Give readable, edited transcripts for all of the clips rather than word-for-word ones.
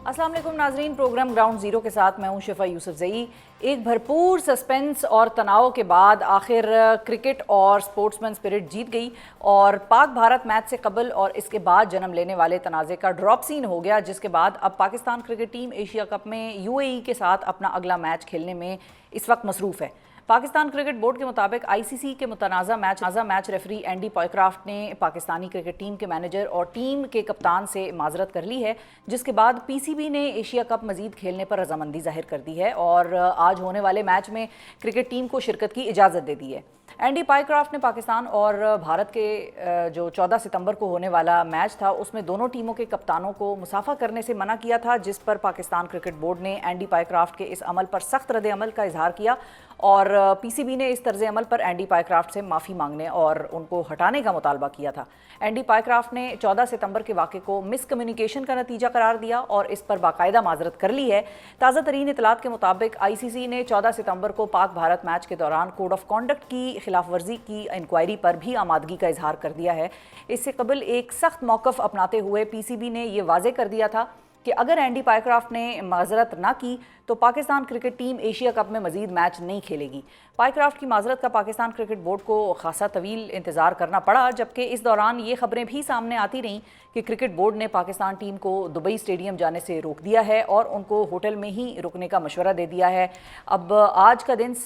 अस्सलाम वालेकुम नाजरीन, प्रोग्राम ग्राउंड ज़ीरो के साथ मैं हूं शिफा यूसुफजई। एक भरपूर सस्पेंस और तनाव के बाद आखिर क्रिकेट और स्पोर्ट्समैन स्पिरिट जीत गई और पाक भारत मैच से कबल और इसके बाद जन्म लेने वाले तनाज़े का ड्रॉप सीन हो गया, जिसके बाद अब Pakistan cricket team Asia cup में यूएई के साथ अपना अगला मैच खेलने में इस वक्त मसरूफ़ है। पाकिस्तान क्रिकेट बोर्ड के मुताबिक आईसीसी के मुतनाज़ा मैच रेफरी एंडी पॉयक्राफ्ट ने पाकिस्तानी क्रिकेट टीम के मैनेजर और टीम के कप्तान से माजरत कर ली है, जिसके बाद पीसीबी ने एशिया कप मजीद खेलने पर रजामंदी जाहिर कर दी है और आज होने वाले मैच में क्रिकेट टीम को शिरकत की इजाज़त दे दी है। एंडी पॉयक्राफ्ट ने पाकिस्तान और भारत के जो 14 सितंबर को होने वाला मैच था उसमें दोनों टीमों के कप्तानों को मुसाफा करने से मना किया था, जिस पर पाकिस्तान क्रिकेट बोर्ड ने एंडी पॉयक्राफ्ट के इस अमल पर सख्त रद्द अमल का इजहार किया और पीसीबी ने इस तर्ज अमल पर एंडी पॉयक्राफ्ट से माफ़ी मांगने और उनको हटाने का मुतालबा किया था। एंडी पॉयक्राफ्ट ने 14 सितंबर के वाक़े को मिसकम्युनिकेशन का नतीजा करार दिया और इस पर बाकायदा माजरत कर ली है। ताज़ा तरीन इतलात के मुताबिक आईसीसी ने 14 सितंबर को पाक भारत मैच के दौरान कोड ऑफ कॉन्डक्ट की खिलाफ वर्जी की इंक्वायरी पर भी आमादगी का इजहार कर दिया है। इससे कबल एक सख्त मौक़िफ़ अपनाते हुए पीसीबी ने यह वाज़े कर दिया था कि अगर एंडी पॉयक्राफ्ट ने माजरत ना की तो Pakistan cricket team Asia cup में मजीद मैच नहीं खेलेगी। पॉयक्राफ्ट की माजरत का पाकिस्तान क्रिकेट बोर्ड को खासा तवील इंतज़ार करना पड़ा, जबकि इस दौरान ये खबरें भी सामने आती रहीं कि क्रिकेट बोर्ड ने पाकिस्तान टीम को दुबई स्टेडियम जाने से रोक दिया है और उनको होटल में ही रुकने का मशवरा दे दिया है। अब आज का दिन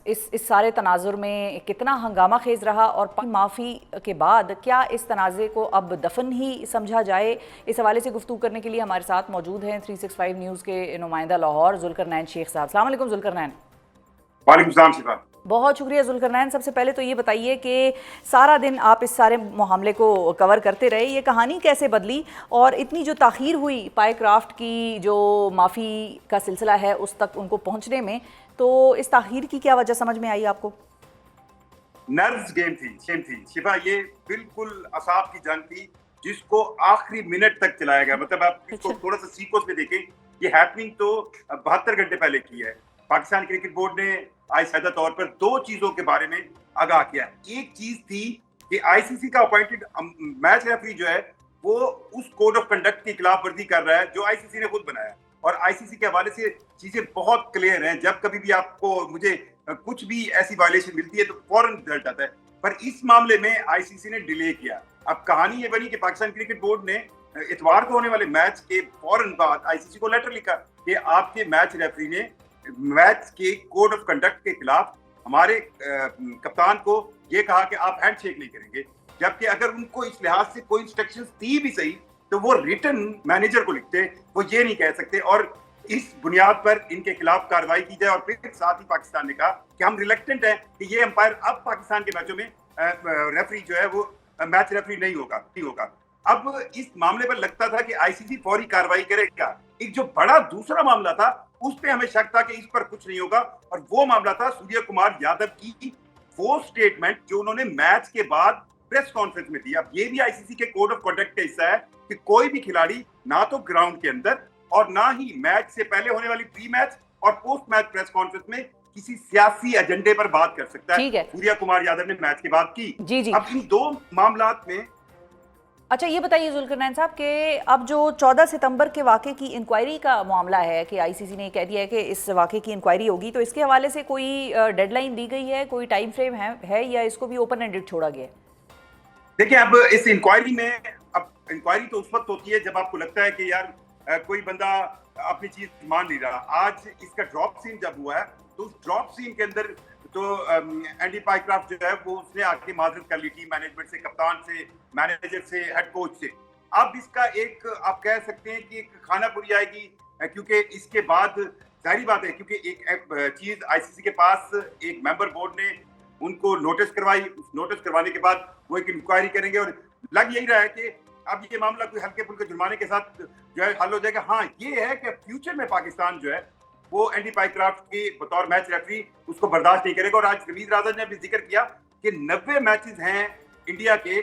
इस सारे तनाजुर में कितना हंगामा खेज रहा और माफ़ी के बाद क्या इस तनाज़े को अब दफन ही समझा जाए, इस हवाले से गुफ्तगू करने के लिए हमारे साथ मौजूद हैं 365 न्यूज़ के नुमाइंदा लाहौर जुल्करनैन शेख साहब। अस्सलाम वालेकुम जुल्करनैन। वालेकुम सलाम शिफा। बहुत शुक्रिया जुल्करनैन। सबसे पहले तो ये बताइए कि सारा दिन आप इस सारे मामले को कवर करते रहे, ये कहानी कैसे बदली और इतनी जो ताख़ीर हुई पॉयक्राफ्ट की जो माफ़ी का सिलसिला है उस तक उनको पहुंचने में, तो इस ताख़ीर की क्या वजह समझ में आई आपको? नर्व्स गेम थी, शेम थी शिफा। ये बिल्कुल असाब की जंग थी जिसको आखिरी मिनट तक चलाया गया। मतलब आप इसको थोड़ा सा सीक्वेंस में देखें, ये हैपनिंग तो 72 घंटे पहले की है। पाकिस्तान क्रिकेट बोर्ड ने आइशादा तौर पर दो चीजों के बारे में आगाह किया। एक चीज थी कि आईसीसी का अपॉइंटेड मैच रेफरी जो है वो उस कोड ऑफ कंडक्ट की खिलाफ वर्जी कर रहा है जो आईसीसी ने खुद बनाया, और आईसीसी के हवाले से चीजें बहुत क्लियर हैं। जब कभी भी आपको मुझे कुछ भी ऐसी वायलेशन मिलती है तो फौरन रिजल्ट आता है, पर इस मामले में आईसीसी ने डिले किया। अब कहानी ये बनी कि पाकिस्तान क्रिकेट बोर्ड ने इतवार को होने वाले मैच के फौरन बाद आईसीसी को लेटर लिखा कि आपके मैच रेफरी ने मैच के कोड ऑफ कंडक्ट के खिलाफ हमारे कप्तान को ये कहा कि आप हैंडशेक नहीं करेंगे, जबकि अगर उनको इस लिहाज से कोई इंस्ट्रक्शंस दी भी सही तो वो रिटर्न मैनेजर को लिखते, वो ये नहीं कह सकते। और इस बुनियाद पर इनके खिलाफ कार्रवाई की जाए। और फिर साथ ही पाकिस्तान ने कहा कि हम रिलेक्टेंट हैं कि ये अंपायर अब पाकिस्तान के मैचों में रेफरी जो है वो मैच रेफरी नहीं होगा। अब इस मामले पर लगता था कि आईसीसी फौरी कार्रवाई करेगा। एक जो बड़ा दूसरा मामला था उस पे हमें शक था कि इस पर कुछ नहीं होगा, और वो मामला था सूर्य कुमार यादव की वो स्टेटमेंट जो उन्होंने मैच के बाद प्रेस कॉन्फ्रेंस में दी। अब ये भी आईसीसी के कोड ऑफ कंडक्ट का हिस्सा है कि कोई भी खिलाड़ी ना तो ग्राउंड के अंदर और ना ही मैच से पहले होने वाली प्री मैच और पोस्ट मैच प्रेस कॉन्फ्रेंस में किसी सियासी एजेंडे पर बात कर सकता है। सूर्य कुमार यादव ने मैच के बाद की। जी। अब इन दो मामलात में अच्छा, ये बताइए जुल्करनैन साहब कि अब जो 14 सितंबर के वाक़े की इंक्वायरी का मामला है कि आईसीसी ने कह दिया है कि इस वाक़े की इंक्वायरी होगी, तो इसके हवाले से कोई डेडलाइन दी गई है, कोई टाइम फ्रेम है या इसको भी ओपन एंडेड छोड़ा गया है? देखिए, अब इस इंक्वायरी में, अब इंक्वायरी तो उस वक्त होती है जब आपको लगता है कि यार कोई बंदा अपनी चीज मान नहीं रहा। आज इसका ड्रॉप सीन जब हुआ है तो उस ड्रॉप सीन के अंदर तो एंडी पॉयक्राफ्ट जो है वो उसने आके माजरत कर ली टीम मैनेजमेंट से, कप्तान से, मैनेजर से, हेड कोच से। अब इसका एक आप कह सकते हैं कि एक खानापुरी आएगी, क्योंकि इसके बाद जाहिर बात है क्योंकि एक चीज आईसीसी के पास एक मेंबर बोर्ड ने उनको नोटिस करवाई। उस नोटिस करवाने के बाद वो एक इंक्वायरी करेंगे और लग यही रहा है कि अब ये मामला कोई हल्के फुल्के जुर्माने के साथ जो है हल हो जाएगा। हाँ, ये है कि फ्यूचर में पाकिस्तान जो है वो एंडी पॉयक्राफ्ट की बतौर मैच रेफरी उसको बर्दाश्त नहीं करेगा। और आज रवीज राजा ने भी जिक्र किया कि 90 मैचेस हैं इंडिया के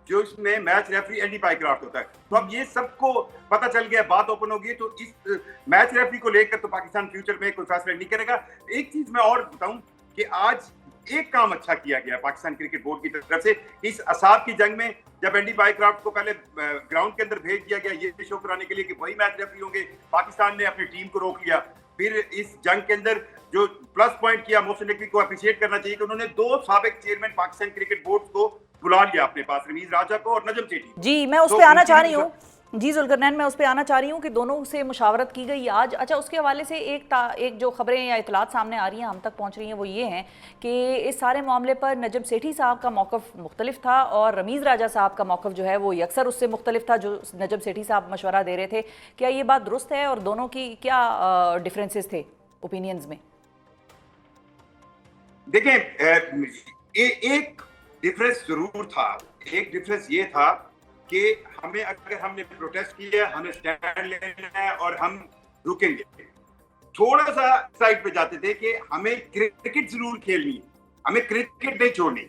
जो इसमें मैच रेफरी एंडी पॉयक्राफ्ट होता है। तो अब ये सबको पता चल गया, बात ओपन हो गई। तो इस मैच रेफरी को लेकर तो पाकिस्तान फ्यूचर में कोई फैसला नहीं करेगा। एक चीज मैं और बताऊं कि आज एक काम अच्छा किया गया पाकिस्तान क्रिकेट बोर्ड की तरफ से इस असाब की जंग में, जब एंडी पॉयक्राफ्ट को पहले ग्राउंड के अंदर भेज दिया गया ये शो कराने के लिए कि वही मैच रेफरी होंगे, पाकिस्तान ने अपनी टीम को रोक लिया। फिर इस जंग के अंदर जो प्लस पॉइंट किया, मोहसिन नकवी को अप्रिशिएट करना चाहिए कि उन्होंने 2 साबिक चेयरमैन पाकिस्तान क्रिकेट बोर्ड को बुला लिया अपने पास, रमीज राजा को और नजम सेठी। जी, मैं उस पे आना चाह रही हूँ। जी जुल्करनैन, मैं उस पे आना चाह रही हूँ कि दोनों से मुशावरत की गई आज। अच्छा, उसके हवाले से एक जो खबरें या इतलात सामने आ रही हैं, हम तक पहुँच रही हैं, वो ये हैं कि इस सारे मामले पर नजम सेठी साहब का मौक़िफ़ मुख्तलिफ था और रमीज़ राजा साहब का मौक़िफ़ जो है वो यकसर उससे मुख्तलिफ था जो नजम सेठी साहब मशवरा दे रहे थे। क्या ये बात दुरुस्त है और दोनों की क्या डिफरेंसेस थे ओपिनियंस में? देखें, एक डिफरेंस जरूर था। एक डिफरेंस ये था कि अगर हमने प्रोटेस्ट किया, हमें स्टैंड लेना है और हम रुकेंगे। थोड़ा सा साइड पे जाते थे कि हमें क्रिकेट जरूर खेलनी है, हमें क्रिकेट नहीं छोड़नी।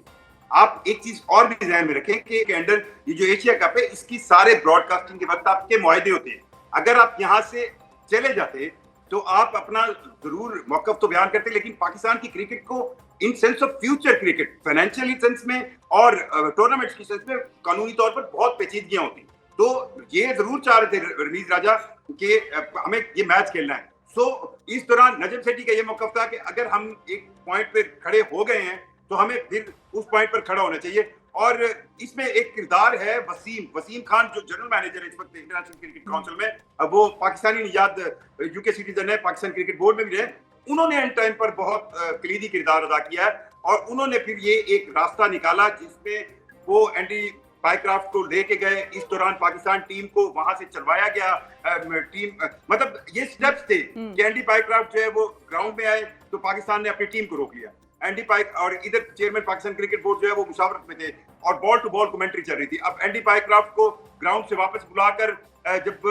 आप एक चीज और भी ध्यान में रखें कि अंडर ये जो एशिया कप है, इसकी सारे ब्रॉडकास्टिंग के वक्त आपके मुआहदे होते हैं। अगर आप यहाँ से चले जाते तो आप अपना जरूर मौक़िफ़ तो बयान करते, लेकिन पाकिस्तान की क्रिकेट को in sense of future cricket, financially sense में और टूर्नामेंट्स की सेंस में कानूनी तौर पर बहुत पेचीदगियां होती। तो ये जरूर चाह रहे थे रमीज राजा कि हमें ये मैच खेलना है। इस दौरान नजम सेठी का ये मौक़िफ़ था कि अगर हम एक पॉइंट पे खड़े हो गए हैं तो हमें फिर उस पॉइंट पर खड़ा होना चाहिए। और इसमें एक किरदार है वसीम खान, जो जनरल मैनेजर है इस वक्त इंटरनेशनल क्रिकेट काउंसिल में। अब वो पाकिस्तानी निजात यूके सिटीजन है, पाकिस्तान क्रिकेट बोर्ड में भी रहे। उन्होंने एंड टाइम पर बहुत कलीदी किरदार अदा किया है और उन्होंने फिर ये एक रास्ता निकाला जिसमें वो एंडी पाइक्राफ्ट को लेके गए। इस दौरान पाकिस्तान टीम को वहां से चलवाया गया। मतलब ये स्टेप्स थे कि एंडी पाइक्राफ्ट जो है वो ग्राउंड में आए तो पाकिस्तान ने अपनी टीम को रोक लिया। एंडी पाइक और इधर चेयरमैन पाकिस्तान क्रिकेट बोर्ड जो है वो मुशावरत में थे और बॉल टू बॉल कमेंट्री चल रही थी। अब एंडी पाइक्राफ्ट को ग्राउंड से वापस बुलाकर जब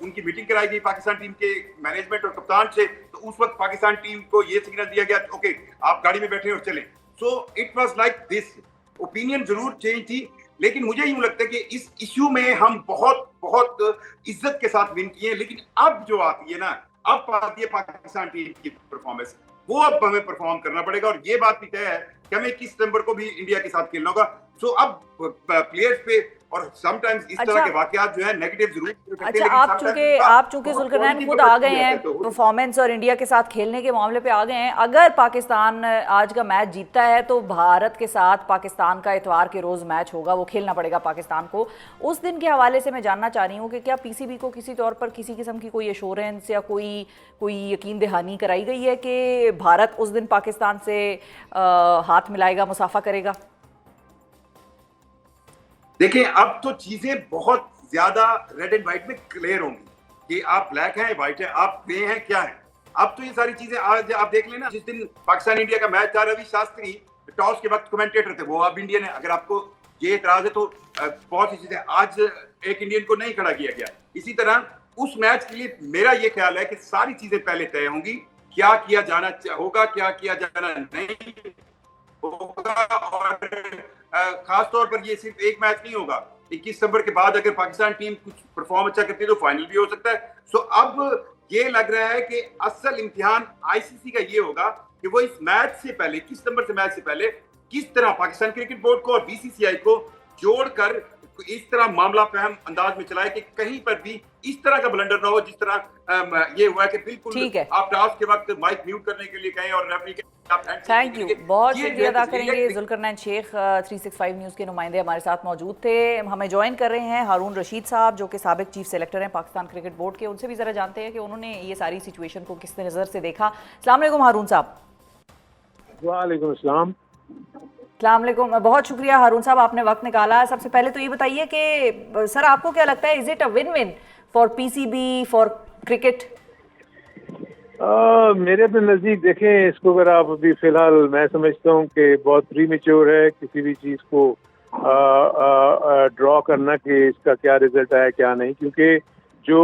उनकी मीटिंग कराई गई पाकिस्तान टीम के मैनेजमेंट और कप्तान से, तो उस वक्त पाकिस्तान टीम को ये सिग्नल दिया गया, ओके आप गाड़ी में बैठे और चलें। So it was like this. Opinion जरूर चेंज थी, लेकिन मुझे यूं लगता है कि इस इश्यू में हम बहुत बहुत इज्जत के साथ विन किए। लेकिन अब जो आती है ना, अब आती है पाकिस्तान टीम की परफॉर्मेंस, वो अब हमें परफॉर्म करना पड़ेगा। और ये बात भी तय है कि हमें 21 सितंबर को भी इंडिया के साथ खेलना होगा। सो अब प्लेयर्स पे और समटाइम्स इस तरह के वाकयात जो है नेगेटिव जरूर करते हैं। अच्छा, आप चूंकि जुल्करनैन खुद आ गए हैं परफॉर्मेंस और इंडिया के साथ खेलने के मामले पे आ गए हैं, अगर पाकिस्तान आज का मैच जीतता है तो भारत के साथ पाकिस्तान का इतवार के रोज मैच होगा, वो खेलना पड़ेगा पाकिस्तान को। उस दिन के हवाले से मैं जानना चाह रही हूँ कि क्या पीसीबी को किसी तौर पर किसी किस्म की कोई एश्योरेंस या कोई यकीन दहानी कराई गई है कि भारत उस दिन पाकिस्तान से हाथ मिलाएगा, मुसाफा करेगा? देखिए, अब तो चीजें बहुत ज्यादा रेड एंड व्हाइट में क्लियर होंगी कि आप ब्लैक हैं, व्हाइट है, आप ग्रे हैं, क्या है। अब तो ये सारी चीजें आज आप देख लेना। जिस दिन पाकिस्तान इंडिया का मैच था, रवि शास्त्री टॉस के वक्त कमेंटेटर थे, वो अब इंडियन है। अगर आपको ये एतराज है तो बहुत सी चीजें आज एक इंडियन को नहीं खड़ा किया गया। इसी तरह उस मैच के लिए मेरा ये ख्याल है कि सारी चीजें पहले तय होंगी, क्या किया जाना होगा, क्या किया जाना नहीं होगा। और खास तौर पर ये सिर्फ एक मैच नहीं होगा। 21 सितंबर के बाद अगर पाकिस्तान टीम कुछ परफॉर्म अच्छा करती है तो फाइनल भी हो सकता है। सो अब ये लग रहा है कि असल इम्तिहान आईसीसी का ये होगा कि वो इस मैच से पहले, 21 सितंबर से मैच से पहले किस तरह पाकिस्तान क्रिकेट बोर्ड को और बीसीसीआई को जोड़कर इस तरह मामला फहम अंदाज में चलाए कि कहीं पर भी इस तरह का ब्लंडर ना हो जिस तरह ये हुआ कि बिल्कुल आप टॉस के वक्त माइक म्यूट करने के लिए कहें और रेफरी के। थैंक यू, बहुत शुक्रिया अदा करेंगे। जुल्करनैन शेख 365 न्यूज़ के नुमाइंदे हमारे साथ मौजूद थे। हमें ज्वाइन कर रहे हैं हारून रशीद साहब, जो कि साबिक चीफ सेलेक्टर हैं पाकिस्तान क्रिकेट बोर्ड के। उनसे भी ज़रा जानते हैं कि उन्होंने ये सारी सिचुएशन को किस नज़र से देखा। अस्सलाम वालेकुम हारून साहब। वालेकुम अस्सलाम। अस्सलाम, बहुत शुक्रिया हारून साहब, आपने वक्त निकाला। सबसे पहले तो ये बताइए कि सर आपको क्या लगता है, is it a win win for PCB, for cricket? मेरे अपने नज़दीक देखें इसको, अगर आप अभी फिलहाल मैं समझता हूँ कि बहुत प्रीमेच्योर है किसी भी चीज़ को ड्रॉ करना कि इसका क्या रिजल्ट आया क्या नहीं, क्योंकि जो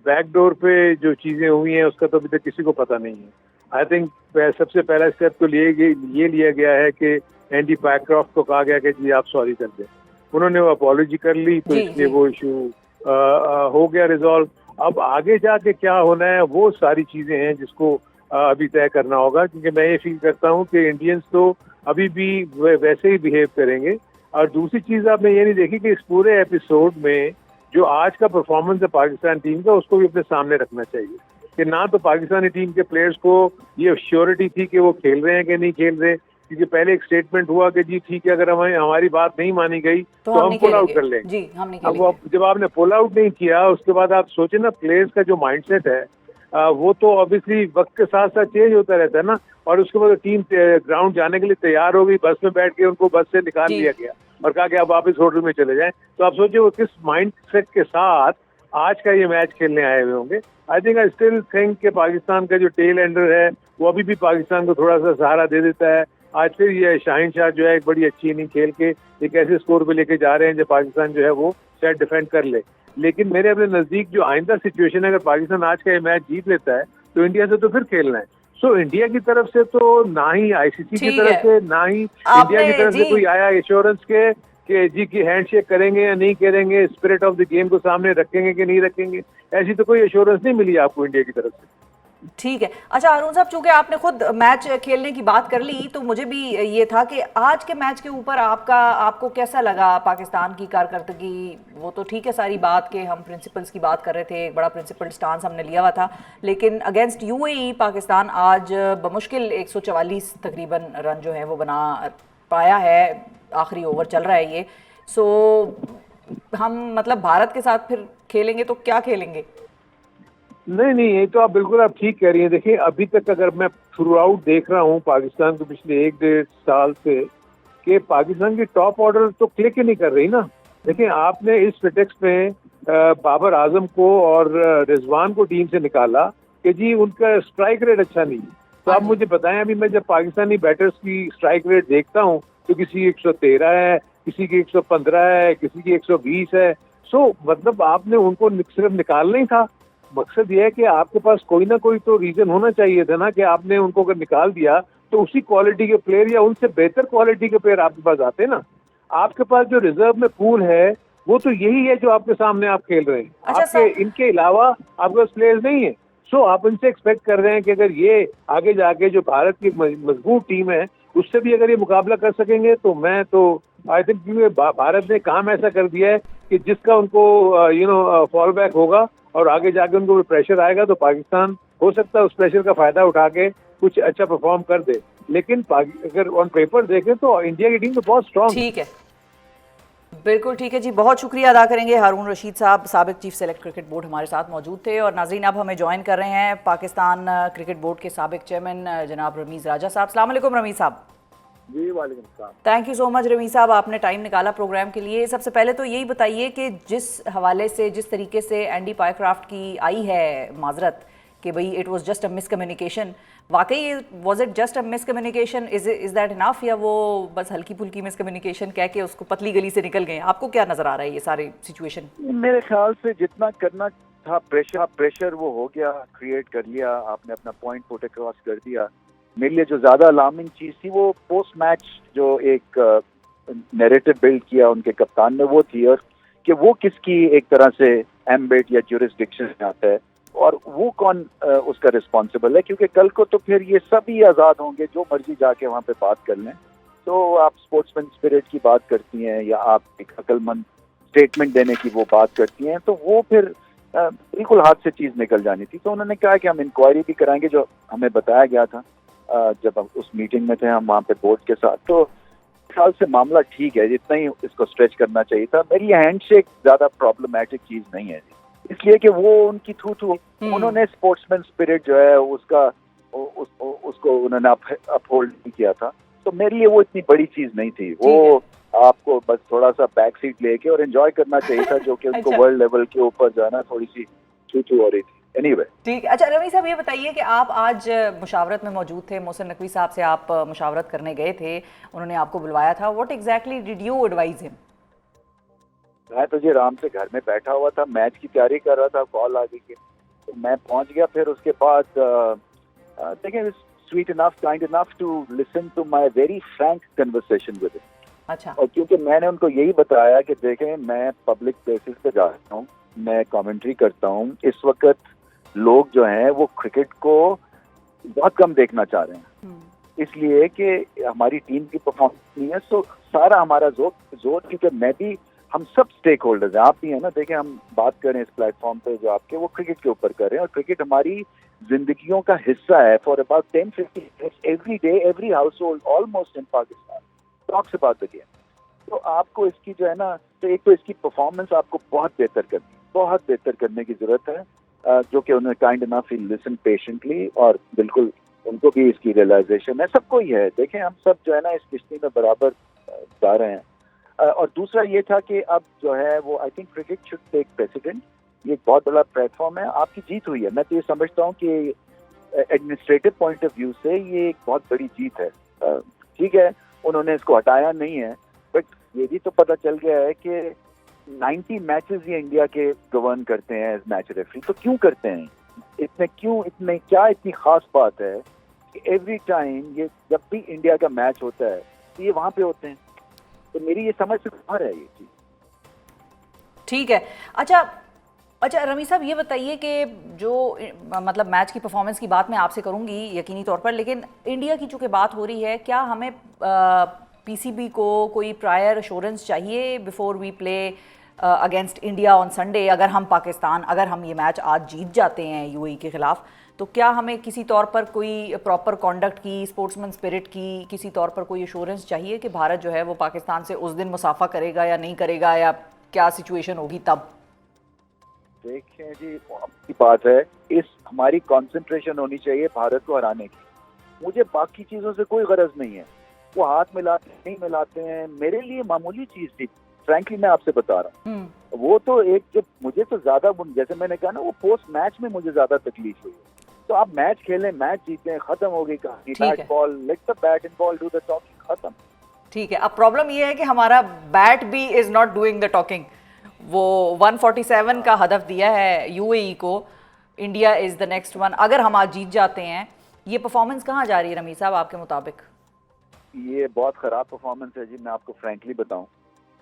बैकडोर पे जो चीज़ें हुई हैं उसका तो अभी तक किसी को पता नहीं है। आई थिंक सबसे पहला स्टेप तो ये लिया गया है कि एंडी पाइक्रॉफ्ट को कहा गया कि जी आप सॉरी कर दें। उन्होंने वो अपॉलॉजी कर ली, तो इसलिए वो इशू हो गया रिजॉल्व। अब आगे जाके क्या होना है वो सारी चीज़ें हैं जिसको अभी तय करना होगा, क्योंकि मैं ये फील करता हूँ कि इंडियंस तो अभी भी वैसे ही बिहेव करेंगे। और दूसरी चीज़ आपने ये नहीं देखी कि इस पूरे एपिसोड में जो आज का परफॉर्मेंस है पाकिस्तान टीम का उसको भी अपने सामने रखना चाहिए कि ना तो पाकिस्तानी टीम के प्लेयर्स को ये श्योरिटी थी कि वो खेल रहे हैं कि नहीं खेल रहे, क्योंकि पहले एक स्टेटमेंट हुआ कि जी ठीक है, अगर हमारी बात नहीं मानी गई तो हम पुल आउट कर लेंगे। जी, हम नहीं अब जब आपने पुल आउट नहीं किया उसके बाद आप सोचे ना, प्लेयर्स का जो माइंडसेट है वो तो ऑब्वियसली वक्त के साथ साथ चेंज होता रहता है ना। और उसके बाद टीम ग्राउंड जाने के लिए तैयार हो गई, बस में बैठ के उनको बस से निकाल लिया गया और कहा कि आप वापस होटल में चले जाएं। तो आप सोचिए वो किस माइंडसेट के साथ आज का ये मैच खेलने आए हुए होंगे। आई स्टिल थिंक कि पाकिस्तान का जो टेल एंडर है वो अभी भी पाकिस्तान को थोड़ा सा सहारा दे देता है। आज फिर ये शाहीन शाह जो है एक बड़ी अच्छी इनिंग खेल के एक ऐसे स्कोर पे लेके जा रहे हैं जो पाकिस्तान जो है वो शायद डिफेंड कर ले। लेकिन मेरे अपने नजदीक जो आइंदा सिचुएशन है, अगर पाकिस्तान आज का ये मैच जीत लेता है तो इंडिया से तो फिर खेलना है। सो इंडिया की तरफ से तो ना ही आईसीसी की तरफ से ना ही इंडिया की तरफ से कोई आया एश्योरेंस के कि जी की हैंडशेक करेंगे या नहीं करेंगे, स्पिरिट ऑफ द गेम को सामने रखेंगे कि नहीं रखेंगे, ऐसी तो कोई एश्योरेंस नहीं मिली आपको इंडिया की तरफ से। ठीक है। अच्छा अरुण साहब, चूंकि आपने खुद मैच खेलने की बात कर ली तो मुझे भी ये था कि आज के मैच के ऊपर आपको कैसा लगा पाकिस्तान की कारकर्दगी? वो तो ठीक है सारी बात कि हम प्रिंसिपल्स की बात कर रहे थे, एक बड़ा प्रिंसिपल स्टांस हमने लिया हुआ था, लेकिन अगेंस्ट यूएई पाकिस्तान आज बमुश्किल 144 तकरीबन रन जो है वो बना पाया है। आखिरी ओवर चल रहा है ये। सो हम मतलब भारत के साथ फिर खेलेंगे तो क्या खेलेंगे? नहीं, ये तो आप बिल्कुल ठीक कह रही हैं। देखिए अभी तक अगर मैं थ्रू आउट देख रहा हूँ पाकिस्तान को पिछले 1-1.5 साल से कि पाकिस्तान की टॉप ऑर्डर तो क्लिक ही नहीं कर रही ना। देखिए आपने इस फिटेक्स में बाबर आजम को और रिजवान को टीम से निकाला कि जी उनका स्ट्राइक रेट अच्छा नहीं है। तो आप मुझे बताएं, अभी मैं जब पाकिस्तानी बैटर्स की स्ट्राइक रेट देखता हूँ तो किसी की 113 है, किसी की 115 है, किसी की 120 है। सो मतलब आपने उनको सिर्फ निकालना ही था। मकसद ये है कि आपके पास कोई ना कोई तो रीजन होना चाहिए था ना कि आपने उनको अगर निकाल दिया तो उसी क्वालिटी के प्लेयर या उनसे बेहतर क्वालिटी के प्लेयर आपके पास आते ना। आपके पास जो रिजर्व में पूल है वो तो यही है जो आपके सामने आप खेल रहे हैं। आपके इनके अलावा आपके पास प्लेयर्स नहीं है। सो आप इनसे एक्सपेक्ट कर रहे हैं कि अगर ये आगे जाके जो भारत की मजबूत टीम है उससे भी अगर ये मुकाबला कर सकेंगे तो मैं तो आई थिंक क्योंकि भारत ने काम ऐसा कर दिया है कि जिसका उनको फॉल बैक होगा और आगे जाके उनको प्रेशर आएगा तो पाकिस्तान हो सकता है उस प्रेशर का फायदा उठा के कुछ अच्छा परफॉर्म कर दे। लेकिन अगर ऑन पेपर देखें तो इंडिया की टीम तो बहुत स्ट्रांग। ठीक है, बिल्कुल ठीक है जी। बहुत शुक्रिया अदा करेंगे हारून रशीद साहब, साबिक चीफ सेलेक्ट क्रिकेट बोर्ड हमारे साथ मौजूद थे। और नाज़रीन अब हमें ज्वाइन कर रहे हैं पाकिस्तान क्रिकेट बोर्ड के साबिक चेयरमैन जनाब रमीज़ राजा साहब। अस्सलाम वालेकुम रमीज़ साहब। जी वालेकुम सलाम। Thank you so much Ramiz साहब, आपने टाइम निकाला प्रोग्राम के लिए। सबसे पहले तो यही बताइए कि जिस हवाले से जिस तरीके से एंडी पायक्राफ्ट की आई है माजरत कि भाई it was just a miscommunication, वाकई was it just a miscommunication? Is that enough या वो बस हल्की फुल्की मिसकम्युनिकेशन कह के उसको पतली गली से निकल गए? आपको क्या नजर आ रहा है ये सारी सिचुएशन? मेरे ख्याल से जितना करना था प्रेशर वो हो गया, क्रिएट कर लिया, आपने अपना पॉइंट पुट अक्रॉस कर दिया। मेरे लिए जो ज्यादा अलार्मिंग चीज थी वो पोस्ट मैच जो एक नैरेटिव बिल्ड किया उनके कप्तान ने वो थी, और कि वो किसकी एक तरह से एम्बेट या ज्यूरिसडिक्शन में आता है और वो कौन उसका रिस्पॉन्सिबल है, क्योंकि कल को तो फिर ये सभी आज़ाद होंगे, जो मर्जी जाके वहाँ पे बात कर लें। तो आप स्पोर्ट्समैन स्पिरिट की बात करती हैं या आप एक अक्लमंद स्टेटमेंट देने की वो बात करती हैं, तो वो फिर बिल्कुल हाथ से चीज़ निकल जानी थी। तो उन्होंने कहा कि हम इंक्वायरी भी कराएंगे, जो हमें बताया गया था जब हम उस मीटिंग में थे हम वहाँ पे बोर्ड के साथ। तो ख्याल से मामला ठीक है, जितना ही इसको स्ट्रेच करना चाहिए था। मेरी हैंडशेक ज्यादा प्रॉब्लमेटिक चीज नहीं है, इसलिए कि वो उनकी थू उन्होंने स्पोर्ट्समैन स्पिरिट जो है उसको उन्होंने अपहोल्ड नहीं किया था। तो मेरे लिए वो इतनी बड़ी चीज नहीं थी। वो आपको बस थोड़ा सा बैक सीट लेके और एंजॉय करना चाहिए था, जो कि उनको वर्ल्ड लेवल के ऊपर जो है ना थोड़ी सी थू हो रही थी। Anyway. ठीक। अच्छा रवि साहब ये बताइए कि आप आज मुशावरत में मौजूद थे, मोहसिन नकवी साहब से आप मुशावरत करने गए थे, उन्होंने आपको बुलवाया था। What exactly did you advise him? मैं तो जी आराम से घर में बैठा हुआ था, मैच की तैयारी कर रहा था, कॉल आ गई कि तो मैं पहुंच गया। फिर उसके बाद देखिए sweet enough kind enough to listen to my very frank conversation with him. अच्छा। और क्योंकि मैंने उनको यही बताया कि देखें मैं पब्लिक प्लेसेस पे जाता हूँ, मैं कमेंट्री करता हूँ, इस वक्त लोग जो हैं वो क्रिकेट को बहुत कम देखना चाह रहे हैं, इसलिए कि हमारी टीम की परफॉर्मेंस नहीं है। सो सारा हमारा जोर क्योंकि मैं भी हम सब स्टेक होल्डर्स हैं, आप भी हैं ना, देखें हम बात करें इस प्लेटफॉर्म पे जो आपके, वो क्रिकेट के ऊपर कर रहे हैं, और क्रिकेट हमारी जिंदगियों का हिस्सा है for about 10-15 years every day, every house hold almost in Pakistan talks about the game. तो आपको इसकी जो है ना, तो एक तो इसकी परफॉर्मेंस आपको बहुत बेहतर करने की जरूरत है, जो कि उन्होंने काइंड इनफ ही लिसन पेशेंटली, और बिल्कुल उनको भी इसकी रियलाइजेशन है, सबको ही है। देखें हम सब जो है ना इस किश्ती में बराबर जा रहे हैं। और दूसरा ये था कि अब जो है वो I think cricket should take president, ये एक बहुत बड़ा प्लेटफॉर्म है, आपकी जीत हुई है। मैं तो ये समझता हूँ कि एडमिनिस्ट्रेटिव पॉइंट ऑफ व्यू से ये एक बहुत बड़ी जीत है। ठीक है, उन्होंने इसको हटाया नहीं है, बट ये भी तो पता चल गया है कि 90 मैचेस ये इंडिया के गवर्न करते हैं एज मैच रेफरी। तो क्यों करते हैं इतने क्या इतनी खास बात है कि एवरी टाइम ये जब भी इंडिया का मैच होता है तो ये वहां पे होते हैं? तो मेरी ये समझ से बाहर है ये चीज। ठीक है। अच्छा रमी साहब, ये बताइए कि जो मतलब मैच की परफॉर्मेंस की बात मैं आपसे करूंगी यकीनी तौर पर, लेकिन इंडिया की चूंकि बात हो रही है, क्या हमें पीसीबी को कोई प्रायर एश्योरेंस चाहिए before we play against India on Sunday? अगर हम ये मैच आज जीत जाते हैं यूएई के खिलाफ, तो क्या हमें किसी तौर पर कोई प्रॉपर कॉन्डक्ट की, स्पोर्ट्समैन स्पिरिट की किसी तौर पर कोई एश्योरेंस चाहिए कि भारत जो है वो पाकिस्तान से उस दिन मुसाफा करेगा या नहीं करेगा, या क्या सिचुएशन होगी तब? देखें जी, आपकी बात है, इस हमारी कंसंट्रेशन होनी चाहिए भारत को हराने की। मुझे बाकी चीजों से कोई गरज नहीं है, वो हाथ मिलाते नहीं मिलाते हैं, मेरे लिए मामूली चीज थी। फ्रैंकली मैं आपसे बता रहा हूँ, वो तो एक जब मुझे तो ज्यादा, जैसे मैंने कहा ना, वो पोस्ट मैच में मुझे ज्यादा तकलीफ हुई। तो आप मैच खेलें, मैच जीतें, खत्म हो गई कहानी। Bat ball, let the bat and ball do the talking, खत्म। ठीक है। अब प्रॉब्लम ये है कि हमारा बैट भी is not doing the talking. वो 147 का हदफ दिया है यूएई को, India is the next one. अगर हम आज जीत जाते हैं, ये परफॉर्मेंस कहाँ जा रही है रमी साहब आपके मुताबिक? ये बहुत खराब परफॉर्मेंस है जी, मैं आपको फ्रैंकली बताऊं।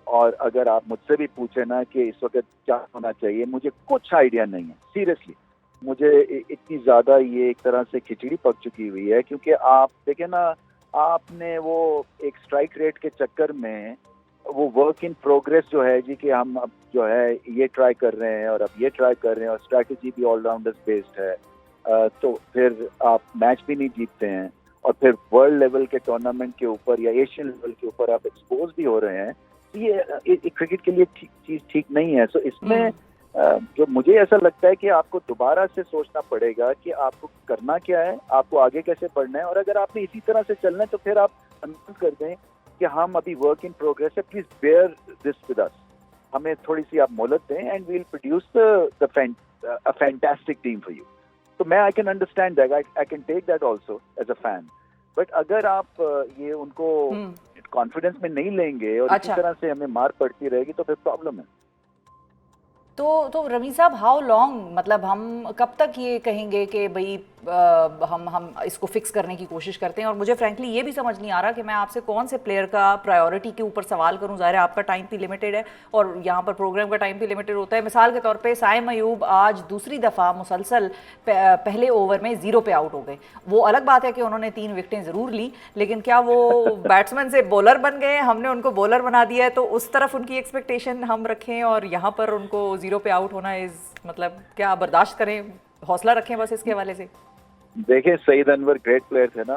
और अगर आप मुझसे भी पूछे ना कि इस वक्त क्या होना चाहिए, मुझे कुछ आइडिया नहीं है सीरियसली। मुझे इतनी ज्यादा ये एक तरह से खिचड़ी पक चुकी हुई है, क्योंकि आप देखें ना, आपने वो एक स्ट्राइक रेट के चक्कर में वो वर्क इन प्रोग्रेस जो है जी, कि हम अब जो है ये ट्राई कर रहे हैं और अब ये ट्राई कर रहे हैं, और स्ट्रैटेजी भी ऑलराउंडर्स बेस्ड है, तो फिर आप मैच भी नहीं जीतते हैं, और फिर वर्ल्ड लेवल के टूर्नामेंट के ऊपर या एशियन लेवल के ऊपर आप एक्सपोज भी हो रहे हैं। ये क्रिकेट के लिए चीज ठीक नहीं है। सो इसमें जो मुझे ऐसा लगता है कि आपको दोबारा से सोचना पड़ेगा कि आपको करना क्या है, आपको आगे कैसे बढ़ना है, और अगर आपने इसी तरह से चलना है तो फिर आप अनाउंस कर दें कि हम अभी वर्क इन प्रोग्रेस है, please bear this with us, हमें थोड़ी सी आप मोहलत दें, and we will produce a fantastic team for you. तो मैं I can understand that, I can take that also as a fan. But अगर आप ये उनको कॉन्फिडेंस में नहीं लेंगे और इसी तरह से हमें मार पड़ती रहेगी, तो फिर प्रॉब्लम है। तो रमी साहब, हाउ लॉन्ग, मतलब हम कब तक ये कहेंगे कि भाई हम इसको फिक्स करने की कोशिश करते हैं? और मुझे फ्रैंकली ये भी समझ नहीं आ रहा कि मैं आपसे कौन से प्लेयर का प्रायोरिटी के ऊपर सवाल करूं। ज़ाहिर है आपका टाइम भी लिमिटेड है और यहाँ पर प्रोग्राम का टाइम भी लिमिटेड होता है। मिसाल के तौर पे साइम अयूब आज दूसरी दफ़ा मुसलसल पहले ओवर में 0 पे आउट हो गए। वो अलग बात है कि उन्होंने 3 विकेटें ज़रूर ली, लेकिन क्या वो बैट्समैन से बॉलर बन गए? हमने उनको बॉलर बना दिया है, तो उस तरफ उनकी एक्सपेक्टेशन हम रखें और यहाँ पर उनको 0 पे आउट होना मतलब क्या बर्दाश्त करें? हौसला रखें बस इसके हवाले से। देखें, सईद अनवर ग्रेट प्लेयर थे ना,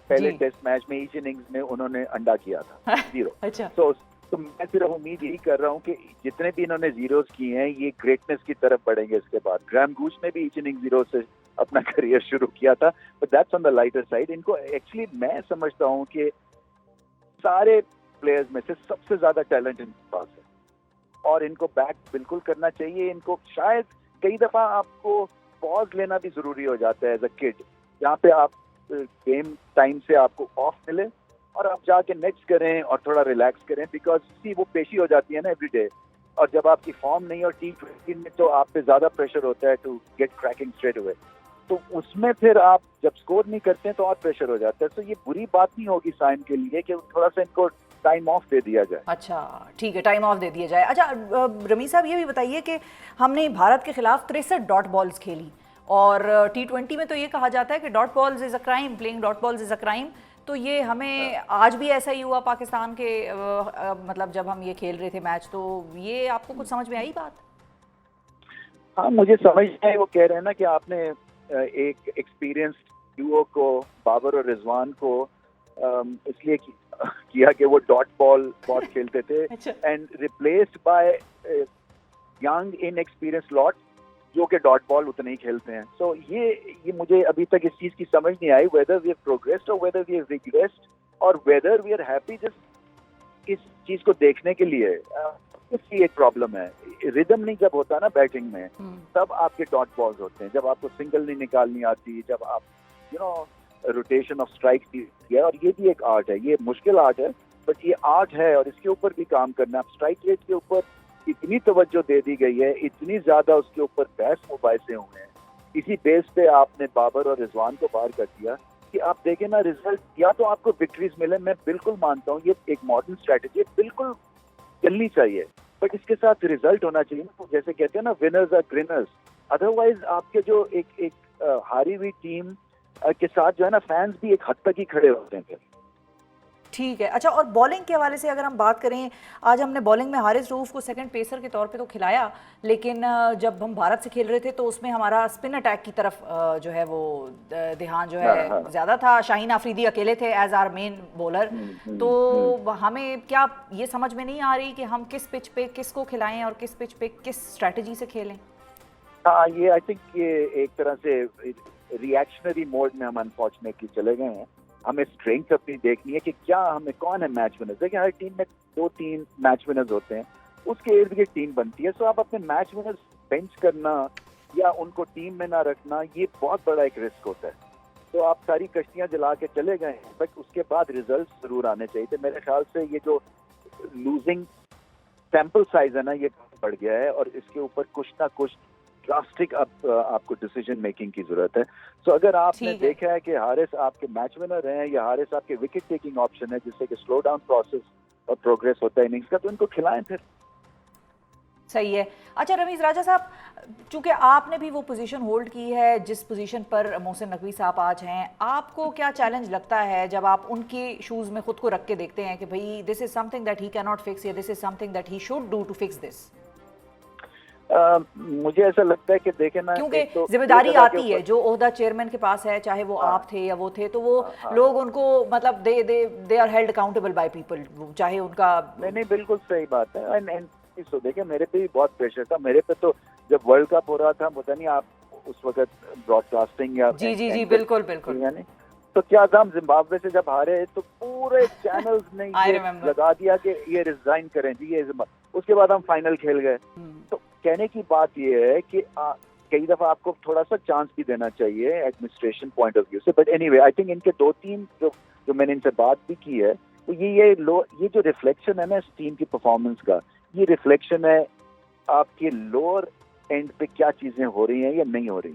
पहले टेस्ट मैच में ईच इनिंग्स में उन्होंने अंडा किया था 0। अच्छा। तो मैं सिर्फ उम्मीद यही कर रहा हूँ कि जितने भी इन्होंने जीरोस किए हैं, ये ग्रेटनेस की तरफ बढ़ेंगे इसके बाद। ग्राहम गूच ने भी ईच इनिंग 0 से अपना करियर शुरू किया था, but that's on the lighter side. इनको एक्चुअली मैं समझता हूँ कि सारे प्लेयर्स में से सबसे ज्यादा टैलेंट इनके पास है, और इनको बैक बिल्कुल करना चाहिए। इनको शायद कई दफा आपको पॉज लेना भी जरूरी हो जाता है एज अ किड, जहाँ पे आप गेम टाइम से आपको ऑफ मिले और आप जाके नेक्स्ट करें और थोड़ा रिलैक्स करें, बिकॉज सी वो पेशी हो जाती है ना एवरी डे। और जब आपकी फॉर्म नहीं, और T20 में तो आप पे ज्यादा प्रेशर होता है to get cracking straight away, तो उसमें फिर आप जब स्कोर नहीं करते हैं तो और प्रेशर हो जाता है। तो ये बुरी बात नहीं होगी साइम के लिए कि थोड़ा सा इनको टाइम ऑफ दे दिया जाए। अच्छा ठीक है, टाइम ऑफ दे दिया जाए। अच्छा रमी साहब, ये भी बताइए कि हमने भारत के खिलाफ 63 डॉट बॉल्स खेली, और T20 में तो ये कहा जाता है कि dot balls is a crime, playing dot balls is a crime. तो ये हमें आज भी ऐसा ही हुआ पाकिस्तान के मतलब जब हम ये खेल रहे थे मैच, तो ये आपको कुछ समझ में आई बात? हाँ, मुझे समझ है। वो कह रहे हैं ना कि आपने एक एक्सपीरियंस डुओ को, बाबर और रिजवान को इसलिए किया कि वो डॉट बॉल बहुत खेलते थे and replaced by young inexperience lot जो कि डॉट बॉल उतने ही खेलते हैं। सो ये मुझे अभी तक इस चीज की समझ नहीं आई, वेदर वी हैव प्रोग्रेस्ड और वेदर वी हैव रिग्रेस्ड और whether we are happy just इस चीज को देखने के लिए। इसकी एक प्रॉब्लम है, रिदम नहीं जब होता ना बैटिंग में, तब आपके डॉट बॉल्स होते हैं, जब आपको सिंगल नहीं निकालनी आती, जब आप रोटेशन ऑफ स्ट्राइक है। और ये भी एक आर्ट है, ये मुश्किल आर्ट है, बट ये आर्ट है और इसके ऊपर भी काम करना है। स्ट्राइक रेट के ऊपर इतनी तवज्जो दे दी गई है, इतनी ज्यादा उसके ऊपर बहस मुबाहिसे हुए हैं, इसी बेस पे आपने बाबर और रिजवान को बाहर कर दिया कि आप देखें ना रिजल्ट, या तो आपको विक्ट्रीज मिले, मैं बिल्कुल मानता हूँ ये एक मॉडर्न स्ट्रेटेजी बिल्कुल चलनी चाहिए, बट इसके साथ रिजल्ट होना चाहिए ना। जैसे कहते हैं ना, विनर्स आर ग्रिनर्स। अदरवाइज आपके जो एक हारी हुई टीम के साथ जो है ना, फैंस भी एक हद तक ही खड़े होते हैं फिर। ठीक है। अच्छा, और बॉलिंग के हवाले से अगर हम बात करें, आज हमने बॉलिंग में हारिस रऊफ को सेकंड पेसर के तौर पे तो खिलाया, लेकिन जब हम भारत से खेल रहे थे तो उसमें हमारा स्पिन अटैक की तरफ जो है वो ध्यान जो है ज़्यादा था। शाहीन आफरीदी अकेले थे एज आर मेन बॉलर। तो हमें क्या ये समझ में नहीं आ रही कि हम किस पिच पे किसको खिलाएं और किस पिच पे किस स्ट्रैटेजी से खेलें? हाँ, ये आई थिंक ये एक तरह से रिएक्शनरी मोड में हम अनफॉर्चुनेटली चले गए हैं। हमें स्ट्रेंथ अपनी देखनी है कि क्या हमें कौन है मैच विनर्स। देखिए, हर टीम में 2-3 मैच विनर्स होते हैं, उसके इर्द गिर्द टीम बनती है। सो आप अपने मैच विनर्स बेंच करना या उनको टीम में ना रखना, ये बहुत बड़ा एक रिस्क होता है। तो आप सारी कश्तियां जला के चले गए हैं, बट उसके बाद रिजल्ट जरूर आने चाहिए थे। मेरे ख्याल से ये जो लूजिंग सैंपल साइज है ना, ये बढ़ गया है और इसके ऊपर कुछ ना कुछ ड्रास्टिक आपको डिसीजन मेकिंग की जरूरत है। सो अगर आपने देखा है कि हारिस आपके मैच विनर हैं या हारिस आपके विकेट टेकिंग ऑप्शन है, जिससे कि स्लो डाउन प्रोसेस और प्रोग्रेस होता है इनिंग्स का, तो इनको खिलाएं फिर। सही है। अच्छा रमीज राजा साहब, चूंकि आपने भी वो पोजीशन होल्ड की है जिस पोजीशन पर मोहसिन नकवी साहब आज हैं, आपको क्या चैलेंज लगता है जब आप उनके शूज में खुद को रख के देखते हैं कि भाई this is something that he can not fix या this is something that he should do to fix this? मुझे ऐसा लगता है कि देखें ना, क्योंकि तो जिम्मेदारी आती है, जो ओहदा चेयरमैन के पास है, चाहे वो आप थे या वो थे, तो वो लोग उनको मतलब they are held accountable by people, चाहे उनका। नहीं, बिल्कुल सही बात है। एंड सो देखिए, मेरे पे भी बहुत प्रेशर था। मेरे पे तो जब वर्ल्ड कप हो रहा था, पता नहीं आप उस वक्त ब्रॉडकास्टिंग या जी बिल्कुल यानी तो क्या था, हम जिम्बाब्वे से जब हारे तो पूरे चैनल्स ने ये लगा दिया कि ये रिजाइन करें जी, ये उसके बाद हम फाइनल खेल गए। तो कहने की बात ये है कि कई दफा आपको थोड़ा सा चांस भी देना चाहिए एडमिनिस्ट्रेशन पॉइंट ऑफ व्यू से। बट एनीवे, आई थिंक इनके 2-3 जो मैंने इनसे बात भी की है, तो ये जो रिफ्लेक्शन है ना इस टीम की परफॉर्मेंस का, ये रिफ्लेक्शन है आपके लोअर एंड पे क्या चीजें हो रही हैं या नहीं हो रही।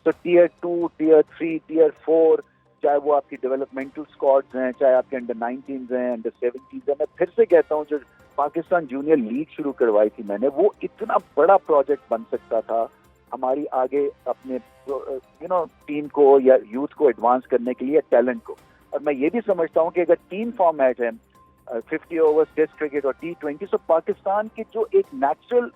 तो टीयर 2, टीयर 3, टीयर 4, चाहे वो आपकी डेवलपमेंटल स्क्वाड्स हैं, चाहे आपके अंडर 19s हैं, अंडर 17s हैं। मैं फिर से कहता हूँ, जो पाकिस्तान जूनियर लीग शुरू करवाई थी मैंने, वो इतना बड़ा प्रोजेक्ट बन सकता था हमारी आगे अपने टीम को या यूथ को एडवांस करने के लिए, टैलेंट को। और मैं ये भी समझता हूँ कि अगर 3 फॉर्मेट है, 50 ओवर्स टेस्ट क्रिकेट और T20, तो पाकिस्तान की जो एक नेचुरल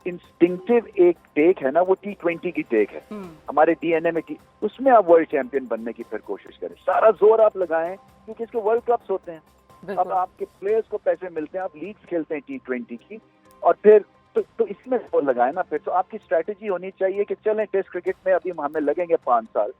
इंस्टिंक्टिव एक टेक है ना, वो T20 की टेक है हमारे डीएनए में की। उसमें आप वर्ल्ड चैंपियन बनने की फिर कोशिश करें, सारा जोर आप लगाएं, क्योंकि इसके वर्ल्ड कप्स होते हैं। अब आपके प्लेयर्स को पैसे मिलते हैं, आप लीग्स खेलते हैं T20 की, और फिर तो इसमें जोर लगाएं ना। फिर तो आपकी स्ट्रैटेजी होनी चाहिए कि चलें टेस्ट क्रिकेट में अभी हमें लगेंगे 5 साल,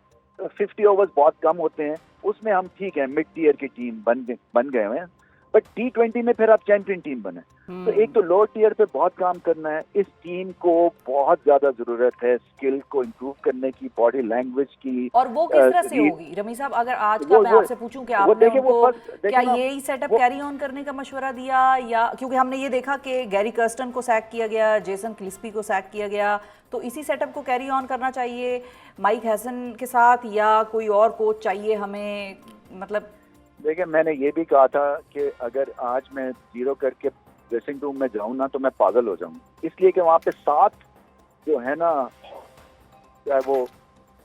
50 ओवर्स बहुत कम होते हैं, उसमें हम ठीक है मिड टीयर की टीम बन गए हैं, बट T20 में फिर आप चैंपियन टीम बने। तो एक तो लोअर टीयर पे बहुत काम करना है। इस टीम को बहुत ज्यादा जरूरत है स्किल को इम्प्रूव करने की, बॉडी लैंग्वेज की। और वो किस तरह से होगी रमी साहब? अगर आज का मैं आपसे पूछूं कि आपने उनको क्या यही सेटअप कैरी ऑन करने का मशवरा दिया, या क्योंकि हमने ये देखा कि गैरी कर्स्टन को सैक किया गया, जेसन क्लिस्पी को सैक किया गया, तो इसी सेटअप को कैरी ऑन करना चाहिए माइक हैसन के साथ, या कोई और कोच चाहिए हमें? मतलब देखिए, मैंने ये भी कहा था कि अगर आज मैं 0 करके ड्रेसिंग रूम में जाऊं ना, तो मैं पागल हो जाऊं, इसलिए कि वहाँ पे 7 जो है ना, चाहे वो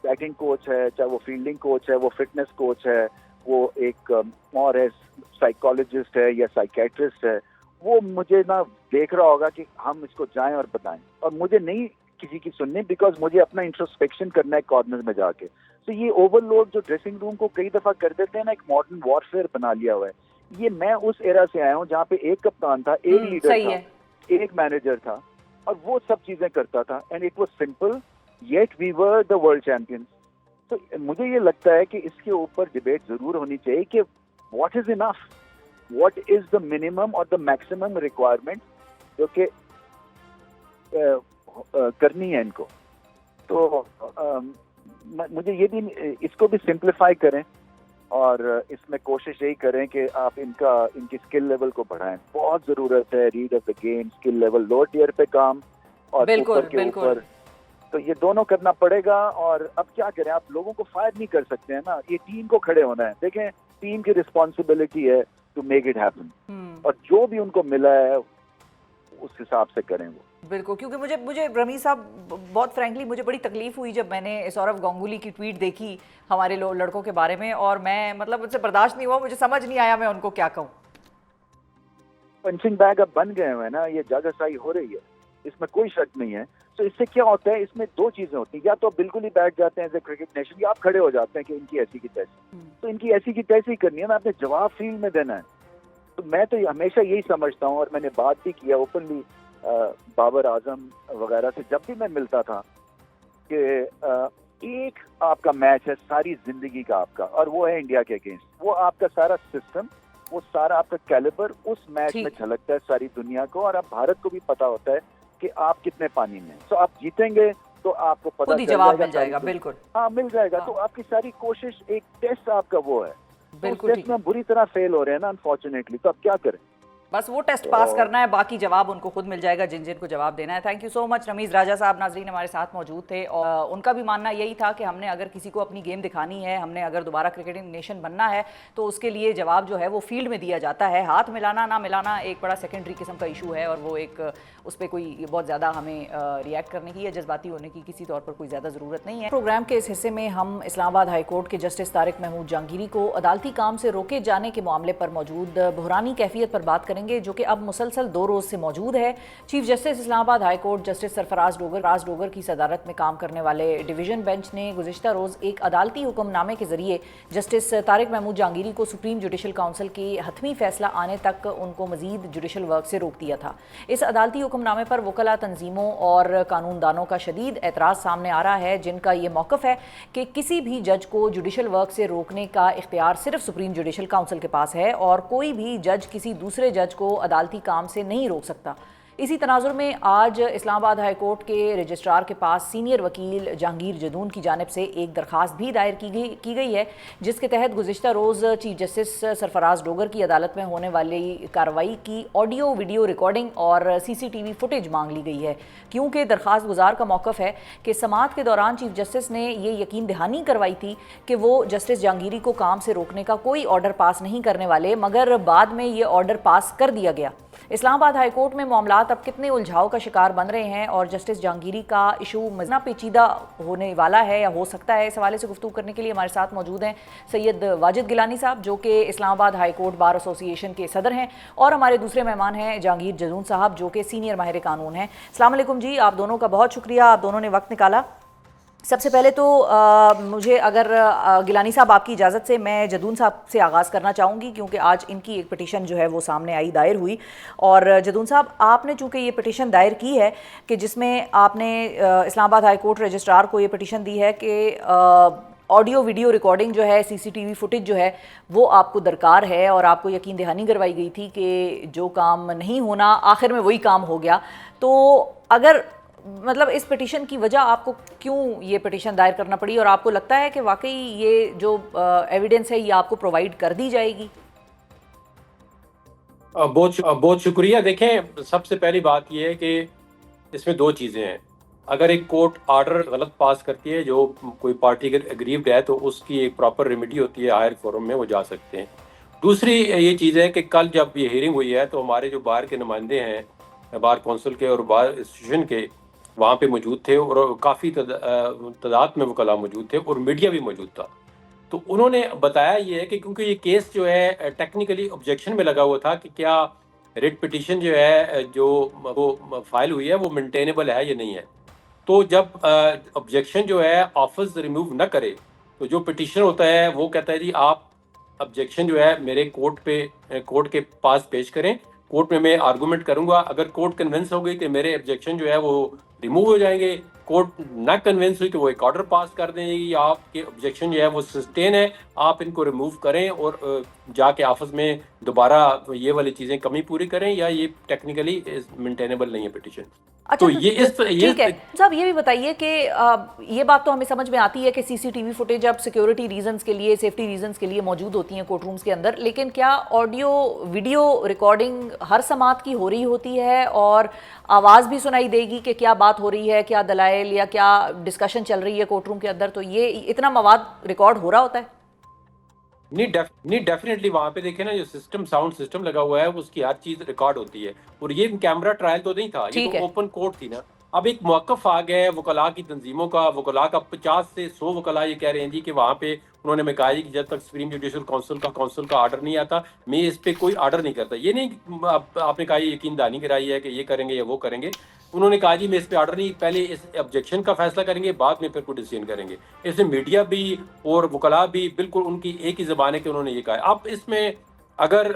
बैटिंग कोच है, चाहे वो फील्डिंग कोच है, वो फिटनेस कोच है, वो एक और है साइकोलॉजिस्ट है या साइकेट्रिस्ट है, वो मुझे ना देख रहा होगा कि हम इसको जाएं और बताएं, और मुझे नहीं किसी की सुननी, बिकॉज मुझे अपना इंट्रोस्पेक्शन करना है कॉर्नर में जाके। तो ये ओवरलोड जो ड्रेसिंग रूम को कई दफा कर देते हैं ना, एक मॉडर्न वॉरफेयर बना लिया हुआ है। ये मैं उस एरा से आया हूँ जहाँ पे एक कप्तान था, एक लीडर था, एक मैनेजर था, और वो सब चीजें करता था, and it was simple, yet we were the world champions. तो मुझे ये लगता है कि इसके ऊपर डिबेट जरूर होनी चाहिए कि what is enough, what is the minimum और द मैक्सिमम रिक्वायरमेंट जो कि करनी है इनको। तो मुझे ये भी, इसको भी सिंप्लीफाई करें और इसमें कोशिश यही करें कि आप इनकी स्किल लेवल को बढ़ाएं। बहुत जरूरत है read of the game, skill level, low tier पे काम और ऊपर के ऊपर, तो ये दोनों करना पड़ेगा। और अब क्या करें, आप लोगों को फायर नहीं कर सकते हैं ना, ये टीम को खड़े होना है। देखें, टीम की रिस्पॉन्सिबिलिटी है टू मेक इट हैपन, और जो भी उनको मिला है उस हिसाब से करें वो। बिल्कुल, क्योंकि मुझे रमीज साहब बहुत फ्रैंकली मुझे बड़ी तकलीफ हुई जब मैंने सौरव गांगुली की ट्वीट देखी हमारे लड़कों के बारे में, और मैं मतलब मुझसे बर्दाश्त नहीं हुआ, मुझे समझ नहीं आया मैं उनको क्या कहूँ। पंचिंग बैग अब बन गए हैं ना, ये जागरसाई हो रही है, इसमें कोई शक नहीं है। तो इससे क्या होता है, इसमें दो चीजें होती हैं, या तो बिल्कुल ही बैठ जाते हैं एज ए क्रिकेट नेशन, या आप खड़े हो जाते हैं कि इनकी ऐसी की तैसी। तो इनकी ऐसी की तैसी करनी है ना, आपने जवाब फील्ड में देना है। तो मैं तो हमेशा यही समझता हूँ, और मैंने बात भी किया ओपनली बाबर आजम वगैरह से जब भी मैं मिलता था, कि एक आपका मैच है सारी जिंदगी का आपका, और वो है इंडिया के अगेंस्ट। वो आपका सारा सिस्टम, वो सारा आपका कैलिबर उस मैच में झलकता है सारी दुनिया को, और अब भारत को भी पता होता है कि आप कितने पानी में। तो आप जीतेंगे तो आपको पता चल जवाब मिल जाएगा। बिल्कुल, हाँ, मिल जाएगा। तो आपकी सारी कोशिश, एक टेस्ट आपका वो है, बिल्कुल टेस्ट में बुरी तरह फेल हो रहे हैं ना अनफॉर्चुनेटली। तो अब क्या करें, बस वो टेस्ट पास करना है, बाकी जवाब उनको खुद मिल जाएगा जिनको जवाब देना है। Thank you so much. Rameez Raja साहब नाजरीन हमारे साथ मौजूद थे, और उनका भी मानना यही था कि हमने अगर किसी को अपनी गेम दिखानी है, हमने अगर दोबारा क्रिकेटिंग नेशन बनना है, तो उसके लिए जवाब जो है वो फील्ड में दिया जाता है। हाथ मिलाना ना मिलाना एक बड़ा सेकेंडरी किस्म का इशू है, और वो एक उस पर कोई बहुत ज़्यादा हमें रिएक्ट करने की या जज्बाती होने की किसी तौर पर कोई ज़्यादा ज़रूरत नहीं है। प्रोग्राम के इस हिस्से में हम इस्लामाबाद हाई कोर्ट के जस्टिस तारिक महमूद जहांगीरी को अदालती काम से रोके जाने के मामले पर मौजूद बहरानी कैफियत पर बात करेंगे, जो कि अब मुसलसल 2 रोज़ से मौजूद है। Chief justice Islamabad high court justice Sarfaraz Dogar की सदारत में काम करने वाले डिवीजन बेंच ने गुज़िश्ता रोज़ एक अदालती हुक्मनामे के जरिए जस्टिस तारिक महमूद जहांगीरी को सुप्रीम जुडिशल काउंसिल की हतमी फैसला आने तक उनको मजीद जुडिशल वर्क से रोक दिया था। इस अदालती हुक्मनामे पर वकला तंजीमों और कानूनदानों का शदीद एतराज़ सामने आ रहा है, जिनका ये मौक़िफ़ है कि किसी भी जज को जुडिशल वर्क से रोकने का इख्तियार सिर्फ सुप्रीम जुडिशल काउंसिल के पास है, और कोई भी जज किसी दूसरे जज को अदालती काम से नहीं रोक सकता। इसी तनाजुर में आज इस्लामाबाद हाई कोर्ट के रजिस्ट्रार के पास सीनियर वकील जहांगीर जदून की जानिब से एक दरख्वास्त भी दायर की गई है, जिसके तहत गुज़िश्ता रोज़ चीफ जस्टिस सरफराज डोगर की अदालत में होने वाली कार्रवाई की ऑडियो वीडियो रिकॉर्डिंग और CCTV फुटेज मांग ली गई है, क्योंकि दरख्वास्त गुजार का मौक़िफ़ है कि समाअत के दौरान चीफ जस्टिस ने ये यकीन दहानी करवाई थी कि वो जस्टिस जहांगीरी को काम से रोकने का कोई ऑर्डर पास नहीं करने वाले, मगर बाद में ये ऑर्डर पास कर दिया गया। इस्लामाबाद हाई कोर्ट में मामलात अब कितने उलझाव का शिकार बन रहे हैं, और जस्टिस जहांगीरी का इशू मजना पेचीदा होने वाला है या हो सकता है, इस हवाले से गुफ्तगू करने के लिए हमारे साथ मौजूद हैं सैयद वाजिद गिलानी साहब, जो कि Islamabad high court bar association के सदर हैं, और हमारे दूसरे मेहमान हैं जहांगीर जदून साहब, जो कि सीनियर माहिर कानून हैं। अस्सलाम वालेकुम जी, आप दोनों का बहुत शुक्रिया, आप दोनों ने वक्त निकाला। सबसे पहले तो मुझे अगर गिलानी साहब आपकी इजाज़त से मैं जदून साहब से आगाज़ करना चाहूँगी, क्योंकि आज इनकी एक पिटीशन जो है वो सामने आई, दायर हुई। और जदून साहब, आपने चूँकि ये पिटीशन दायर की है कि जिसमें आपने इस्लामाबाद हाई कोर्ट रजिस्ट्रार को ये पिटीशन दी है कि ऑडियो वीडियो रिकॉर्डिंग जो है, CCTV फुटेज जो है वो आपको दरकार है, और आपको यकीन दहानी करवाई गई थी कि जो काम नहीं होना आखिर में वही काम हो गया। तो अगर मतलब इस पिटीशन की वजह आपको क्यों ये पिटीशन दायर करना पड़ी, और आपको लगता है कि वाकई ये जो एविडेंस है ये आपको प्रोवाइड कर दी जाएगी? बहुत शुक्रिया। देखें, सबसे पहली बात ये है कि इसमें 2 चीज़ें हैं। अगर एक कोर्ट ऑर्डर गलत पास करती है, जो कोई पार्टी अग्रीव्ड है, तो उसकी एक प्रॉपर रेमेडी होती है, हायर फोरम में वो जा सकते हैं। दूसरी ये चीज़ है कि कल जब ये हियरिंग हुई है तो हमारे जो बार के नुमाइंदे हैं, बार कौंसिल के और बार एसोसिएशन के, वहाँ पे मौजूद थे, और काफ़ी तादाद में वकला मौजूद थे, और मीडिया भी मौजूद था। तो उन्होंने बताया ये है कि क्योंकि ये केस जो है टेक्निकली ऑब्जेक्शन में लगा हुआ था कि क्या रिट पिटीशन जो है जो वो फाइल हुई है वो मेंटेनेबल है या नहीं है। तो जब ऑब्जेक्शन जो है ऑफिस रिमूव न करे तो जो पिटिशनर होता है वो कहता है जी आप ऑब्जेक्शन जो है मेरे कोर्ट के पास पेश करें, कोर्ट में मैं आर्गूमेंट करूंगा। अगर कोर्ट कन्विंस हो गई तो मेरे ऑब्जेक्शन जो है वो रिमूव हो जाएंगे। कोर्ट ना कन्विंस हुई तो वो एक ऑर्डर पास कर देंगे आपके ऑब्जेक्शन जो है वो सस्टेन है, आप इनको रिमूव करें और जाके ऑफिस में दोबारा ये वाली चीजें कमी पूरी करें या ये टेक्निकली मेंटेनेबल नहीं है पिटिशन। अच्छा, तो ये ठीक है साहब, ये भी बताइए कि ये बात तो हमें समझ में आती है कि सीसीटीवी फुटेज अब सिक्योरिटी रीजंस के लिए, सेफ्टी रीजंस के लिए मौजूद होती हैं कोर्ट रूम्स के अंदर, लेकिन क्या ऑडियो वीडियो रिकॉर्डिंग हर समात की हो रही होती है और आवाज़ भी सुनाई देगी कि क्या बात हो रही है, क्या दलाइल या क्या डिस्कशन चल रही है कोर्ट रूम के अंदर? तो ये इतना मवाद रिकॉर्ड हो रहा होता है? नहीं डेफिनेटली वहां पे देखे ना जो सिस्टम साउंड सिस्टम लगा हुआ है उसकी हर चीज रिकॉर्ड होती है। और ये कैमरा ट्रायल तो नहीं था, ये तो ओपन कोर्ट थी ना। अब एक मौकफ आ गया है वकला की तंजीमों का, वकला का 50 से 100 वकला ये कह रहे हैं जी कि वहां पे उन्होंने मैं कहा कि जब तक सुप्रीम जुडिशल काउंसिल का ऑर्डर नहीं आता मैं इस पे कोई ऑर्डर नहीं करता। ये नहीं आपने कहा यकीन दहानी कराई है कि ये करेंगे या वो करेंगे। उन्होंने कहा जी मैं इस पे ऑर्डर नहीं, पहले इस ऑब्जेक्शन का फैसला करेंगे बाद में फिर कोई डिसीजन करेंगे। इसमें मीडिया भी और वकला भी बिल्कुल उनकी एक ही जबान है कि उन्होंने ये कहा। अब इसमें अगर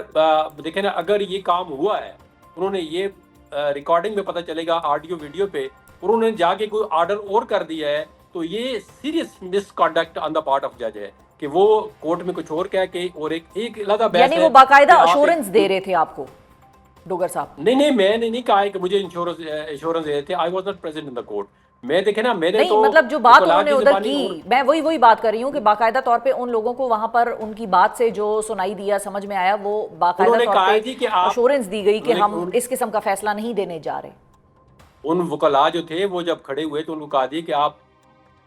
देखें ना अगर ये काम हुआ है, उन्होंने ये रिकॉर्डिंग में पता चलेगा ऑडियो वीडियो पे, और उन्होंने जाके कोई ऑर्डर और कर दिया है तो ये serious misconduct on the part of जज है कि वो कोर्ट में कुछ और कह के और एक अलग बहस है। यानी वो बाकायदा अश्योरेंस दे रहे थे आपको डोगर साहब? नहीं मैंने नहीं कहा कि मुझे इंश्योरेंस दे रहे थे। I was not present in the court. मैं देखे ना मैंने नहीं, तो मतलब जो बात उन्होंने उधर की, मैं वही बात कर रही हूँ कि बाकायदा तौर पे उन लोगों को वहां पर उनकी बात से जो सुनाई दिया, समझ में आया, वो बाकायदा तौर पे अश्योरेंस दी गई कि हम इस किस्म का फैसला नहीं देने जा रहे। उन वकला जो थे वो जब खड़े हुए तो उनको कहा दिया कि आप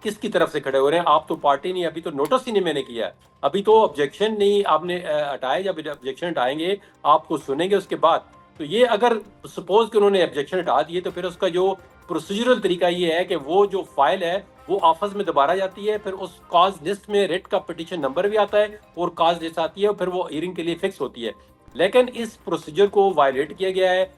किसकी तरफ से खड़े हो रहे हैं, आप तो पार्टी नहीं, अभी तो नोटिस ही नहीं मैंने किया, अभी तो ऑब्जेक्शन नहीं आपने हटाए, जब ऑब्जेक्शन हटाएंगे आपको सुनेंगे उसके बाद। तो ये अगर सपोज कि उन्होंने ऑब्जेक्शन हटा दिए तो फिर उसका जो प्रोसीजरल तरीका ये है कि वो जो फाइल है वो ऑफिस में दोबारा जाती है, फिर उस कॉज लिस्ट में रिट का पिटीशन नंबर भी आता है और कॉज लिस्ट आती है और फिर वो हियरिंग के लिए फिक्स होती है। लेकिन इस प्रोसीजर को वायलेट किया गया है,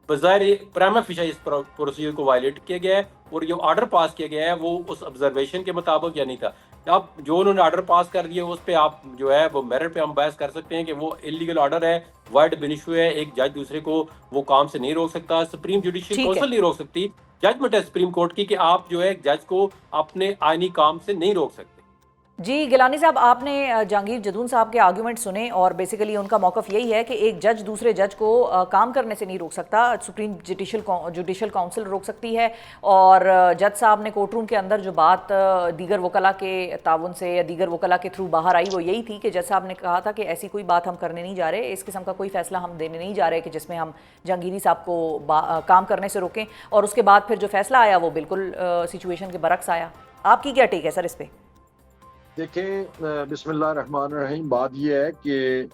बज़ाहिर प्राइमा फेशिया इस प्रोसीजर को वायलेट किया गया है और जो ऑर्डर पास किया गया है वो उस ऑब्जर्वेशन के मुताबिक या नहीं था। अब जो उन्होंने ऑर्डर पास कर दिया उस पर आप जो है वो मेरिट पे हम बहस कर सकते हैं कि वो इलीगल ऑर्डर है, वाइड बेनिशु है, एक जज दूसरे को वो काम से नहीं रोक सकता, सुप्रीम जुडिशियल काउंसिल नहीं रोक सकती, जजमेंट है सुप्रीम कोर्ट की कि आप जो है जज को अपने आईनी काम से नहीं रोक सकते। जी गिलानी साहब, आपने जहांगीर जदून साहब के आर्गुमेंट सुने और बेसिकली उनका मौकफ यही है कि एक जज दूसरे जज को काम करने से नहीं रोक सकता, सुप्रीम जुडिशल काउंसिल रोक सकती है। और जज साहब ने कोर्ट रूम के अंदर जो बात दीगर वकला के ताउन से या दीगर वकला के थ्रू बाहर आई वो यही थी कि जज साहब ने कहा था कि ऐसी कोई बात हम करने नहीं जा रहे, इस किस्म का कोई फैसला हम देने नहीं जा रहे कि जिसमें हम जहांगीरी साहब को काम करने से रोकें। और उसके बाद फिर जो फैसला आया वो बिल्कुल सिचुएशन के बरक्स आया। आपकी क्या टेक है सर इस पर? देखें, बिस्मिल्लाहिर्रहमानिर्रहीम, बात यह है कि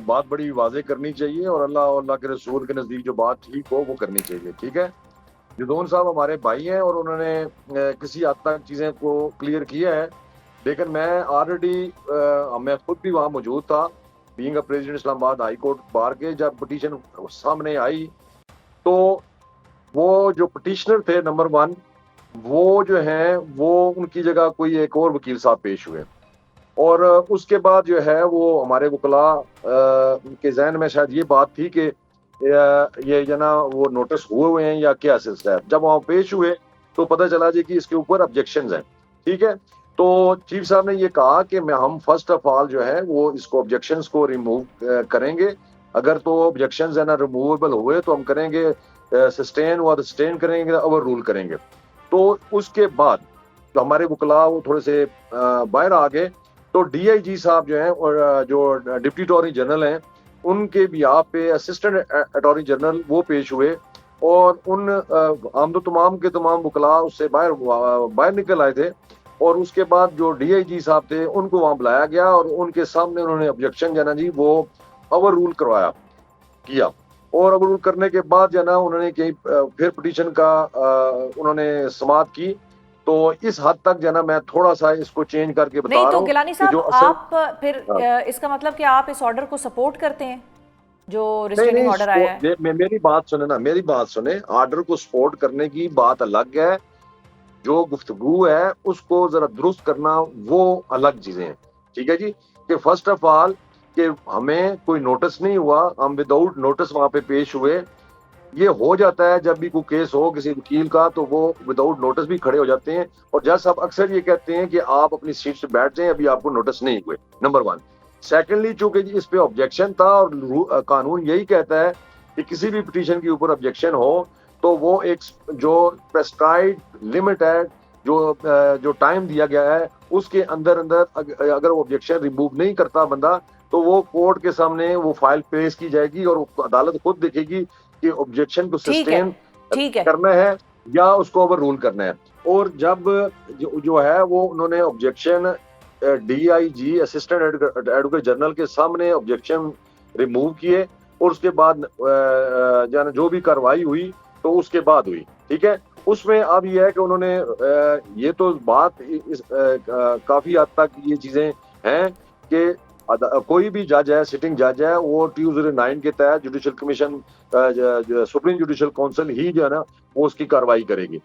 बात बड़ी वाज़ेह करनी चाहिए और अल्लाह और अल्लाह के रसूल के नज़दीक जो बात ठीक हो वो करनी चाहिए। ठीक है, जदून साहब हमारे भाई हैं और उन्होंने किसी हद तक चीज़ें को क्लियर किया है, लेकिन मैं ऑलरेडी मैं खुद भी वहाँ मौजूद था, being a president Islamabad high court bar के, जब पिटीशन सामने आई तो वो जो पिटीशनर थे नंबर 1 वो जो है वो उनकी जगह कोई एक और वकील साहब पेश हुए और उसके बाद जो है वो हमारे वकला के जहन में शायद ये बात थी कि ये जना वो नोटिस हुए हैं या क्या सिलसिला है। जब वहाँ पेश हुए तो पता चला जी कि इसके ऊपर ऑब्जेक्शंस हैं। ठीक है, तो चीफ साहब ने ये कहा कि हम फर्स्ट ऑफ ऑल जो है वो इसको ऑब्जेक्शंस को रिमूव करेंगे, अगर तो ऑब्जेक्शंस है ना रिमूवेबल हुए तो हम करेंगे, सस्टेन हुआ तो सस्टेन करेंगे, ओवर रूल करेंगे। तो उसके बाद तो हमारे वकला वो थोड़े से बाहर आ गए, तो डीआईजी साहब जो हैं और जो डिप्टी अटॉर्नी जनरल हैं उनके बिहाफ पे असिस्टेंट अटॉर्नी जनरल वो पेश हुए और उन आमदो तमाम के तमाम वकला उससे बाहर निकल आए थे और उसके बाद जो डीआईजी साहब थे उनको वहाँ बुलाया गया और उनके सामने उन्होंने ऑब्जेक्शन जो है ना जी वो ओवर रूल किया और ओवर रूल करने के बाद जो है ना उन्होंने कहीं फिर पिटीशन का उन्होंने समाअत की। तो इस हद तक जो ना मैं थोड़ा सा इसको चेंज करके बता नहीं रहा तो हूँ गिलानी कि साहब जो असल आप फिर इसका मतलब कि आप इस ऑर्डर को सपोर्ट करते हैं जो नहीं रिस्ट्रेनिंग नहीं ऑर्डर आया है? मेरी बात सुने ना, मेरी बात सुने। ऑर्डर को सपोर्ट करने की बात अलग है, जो गुफ्तगू है उसको जरा दुरुस्त करना वो अलग चीजें हैं। ठीक है जी, कि फर्स्ट ऑफ ऑल कि हमें कोई नोटिस नहीं हुआ, हम विदाउट नोटिस वहां पे पेश हुए। ये हो जाता है जब भी कोई केस हो किसी वकील का, तो वो विदाउट नोटिस भी खड़े हो जाते हैं और जज साहब अक्सर ये कहते हैं कि आप अपनी सीट से बैठ जाएं, अभी आपको नोटिस नहीं हुए। Number one. सेकेंडली, चूंकि इस पे ऑब्जेक्शन था और कानून यही कहता है कि किसी भी पिटीशन के ऊपर ऑब्जेक्शन हो तो वो एक जो प्रेस्क्राइब लिमिट है, जो टाइम दिया गया है, उसके अंदर अंदर अगर वो ऑब्जेक्शन रिमूव नहीं करता बंदा, तो वो कोर्ट के सामने वो फाइल पेश की जाएगी और अदालत खुद देखेगी कि ऑब्जेक्शन को सस्टेन ठीक है करना है या उसको ओवर रूल करना है। और जब जो है वो उन्होंने objection DIG assistant advocate general के सामने ऑब्जेक्शन रिमूव किए और उसके बाद जो भी कार्रवाई हुई तो उसके बाद हुई। ठीक है, उसमें अब ये है कि उन्होंने ये तो बात काफी हद तक ये चीजें हैं कि कोई भी जज है, सिटिंग जज है, वो 209 के तहत judicial commission supreme judicial council ही जो है ना वो उसकी कार्रवाई करेगी।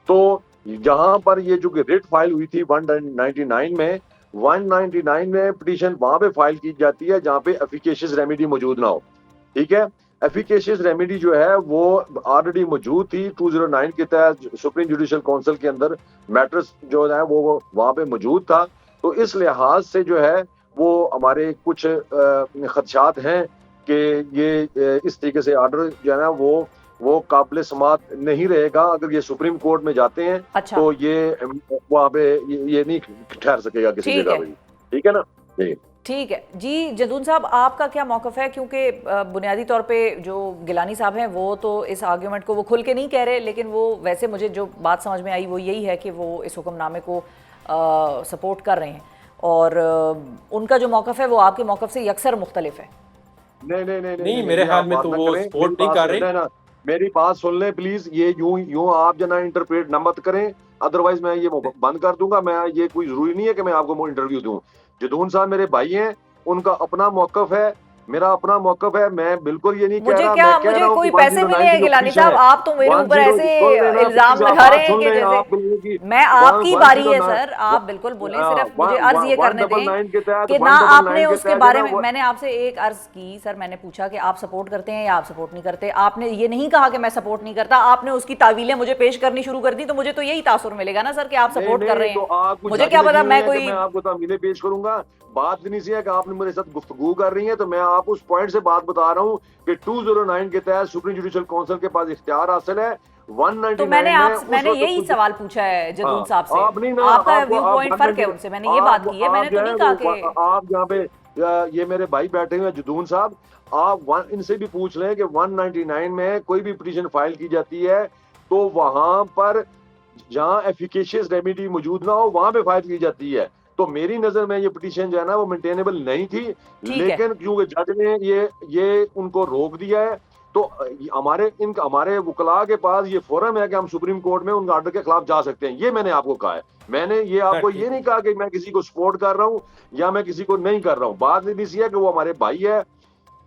तो जहां पर ये जो रिट फाइल हुई थी 199 में, 199 में पिटीशन वहां पे फाइल की जाती है जहां पे एफिकेशियस रेमेडी मौजूद ना हो। ठीक है, एफिकेशियस रेमेडी जो है वो ऑलरेडी मौजूद थी 209 के तहत सुप्रीम जुडिशल काउंसिल के अंदर, मैटर्स जो है वो वहां पे मौजूद था। तो इस लिहाज से जो है वो हमारे कुछ खदशात हैं कि ये इस तरीके से ऑर्डर जो है ना वो काबिल समात नहीं रहेगा अगर ये सुप्रीम कोर्ट में जाते हैं। अच्छा। तो ये वहाँ पे ये नहीं ठहर सकेगा किसी जगह पे। ठीक है ना जी? ठीक है जी। जदून साहब, आपका क्या मौक़िफ़ है? क्योंकि बुनियादी तौर पे जो गिलानी साहब हैं वो तो इस आर्ग्यूमेंट को वो खुल के नहीं कह रहे, लेकिन वो वैसे मुझे जो बात समझ में आई वो यही है कि वो इस हुक्मनामे को सपोर्ट कर रहे हैं और उनका जो मौक़िफ़ है वो आपके मौक़िफ़ से यकसर मुख्तलिफ है। नहीं, मेरे ख्याल में तो वो सपोर्ट नहीं कर रहे। मेरी बात सुन ले प्लीज, ये यूं आप जना इंटरप्रेट न मत करें, अदरवाइज मैं ये बंद कर दूंगा। मैं ये कोई जरूरी नहीं है कि मैं आपको इंटरव्यू दूं। जदून साहब मेरे भाई हैं, उनका अपना मौक़िफ़ है, मेरा अपना मौक़िफ़ है। मैं बिल्कुल ये नहीं कह रहा, मैं कह रहा हूं कोई पैसे मिले हैं गिलानी साहब? आप तो मेरे ऊपर ऐसे इल्जाम लगा रहे हैं कि जैसे मैं आपकी बारी है सर, आप बिल्कुल बोलें। सिर्फ मुझे अर्ज ये करने दें कि ना आपने उसके बारे में, मैंने आपसे एक अर्ज की सर, मैंने पूछा कि आप सपोर्ट करते हैं या आप सपोर्ट नहीं करते। आपने ये नहीं कहा कि मैं सपोर्ट नहीं करता, आपने उसकी तावीलें मुझे पेश करनी शुरू कर दी। तो मुझे तो यही तासुर मिलेगा ना सर कि आप सपोर्ट कर रहे हैं। मुझे क्या पता, मैं आपको तावीलें पेश करूंगा। बात नहीं सी है कि आपने मेरे साथ गुफ्तगू कर रही है, तो मैं आप उस पॉइंट से बात बता रहा हूँ कि 209 के तहत सुप्रीम जुडिशल काउंसिल के पास इख्तियार हासिल है। 199 तो मैंने यही सवाल पूछा है जदून साहब से, आपका व्यू पॉइंट फर्क है उनसे, मैंने ये बात की है। मैंने तो नहीं कहा कि आप यहाँ पे ये मेरे भाई बैठे हुए हैं जदून साहब, आप इनसे भी पूछ लें कि 199 में कोई भी पिटीशन फाइल की जाती है तो वहां पर जहां एफिकेशियस रेमेडी मौजूद ना हो वहां पे फाइल की जाती है। तो मेरी नजर में ये पिटीशन जो है ना वो मेंटेनेबल नहीं थी, लेकिन क्योंकि जज ने ये उनको रोक दिया है, तो हमारे वकला के पास ये फोरम है कि हम सुप्रीम कोर्ट में उन ऑर्डर के खिलाफ जा सकते हैं। ये मैंने आपको कहा है। मैंने ये आपको ये नहीं कहा कि मैं किसी को सपोर्ट कर रहा हूँ या मैं किसी को नहीं कर रहा हूँ। बात नहीं सी है कि वो हमारे भाई है।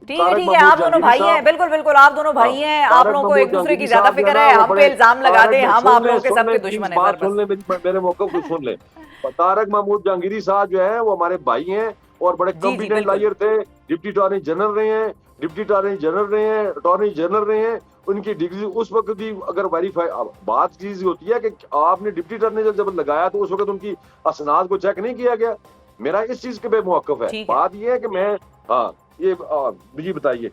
ठीक है, आप दोनों भाई हैं, बिल्कुल बिल्कुल आप दोनों भाई हैं। आप लोगों को एक दूसरे की ज्यादा फिक्र है, हम पे इल्जाम लगा दें, हम आप लोगों के सबके दुश्मन हैं। बात सुन ले, मेरे मौके को सुन ले। तारक महमूद जहांगीरी साहब जो है वो हमारे भाई हैं और बड़े कॉम्पिटेंट लॉयर थे, डिप्टी अटॉर्नी जनरल रहे हैं, अटॉर्नी जनरल रहे हैं। उनकी डिग्री उस वक्त की अगर वेरीफाई बात चीज होती है कि आपने डिप्टी अटॉर्नी जनरल जब लगाया तो उस वक्त उनकी असनाद को चेक नहीं किया गया। मेरा इस चीज के पे मौक़िफ़ है। बात ये है कि मैं जी बताइए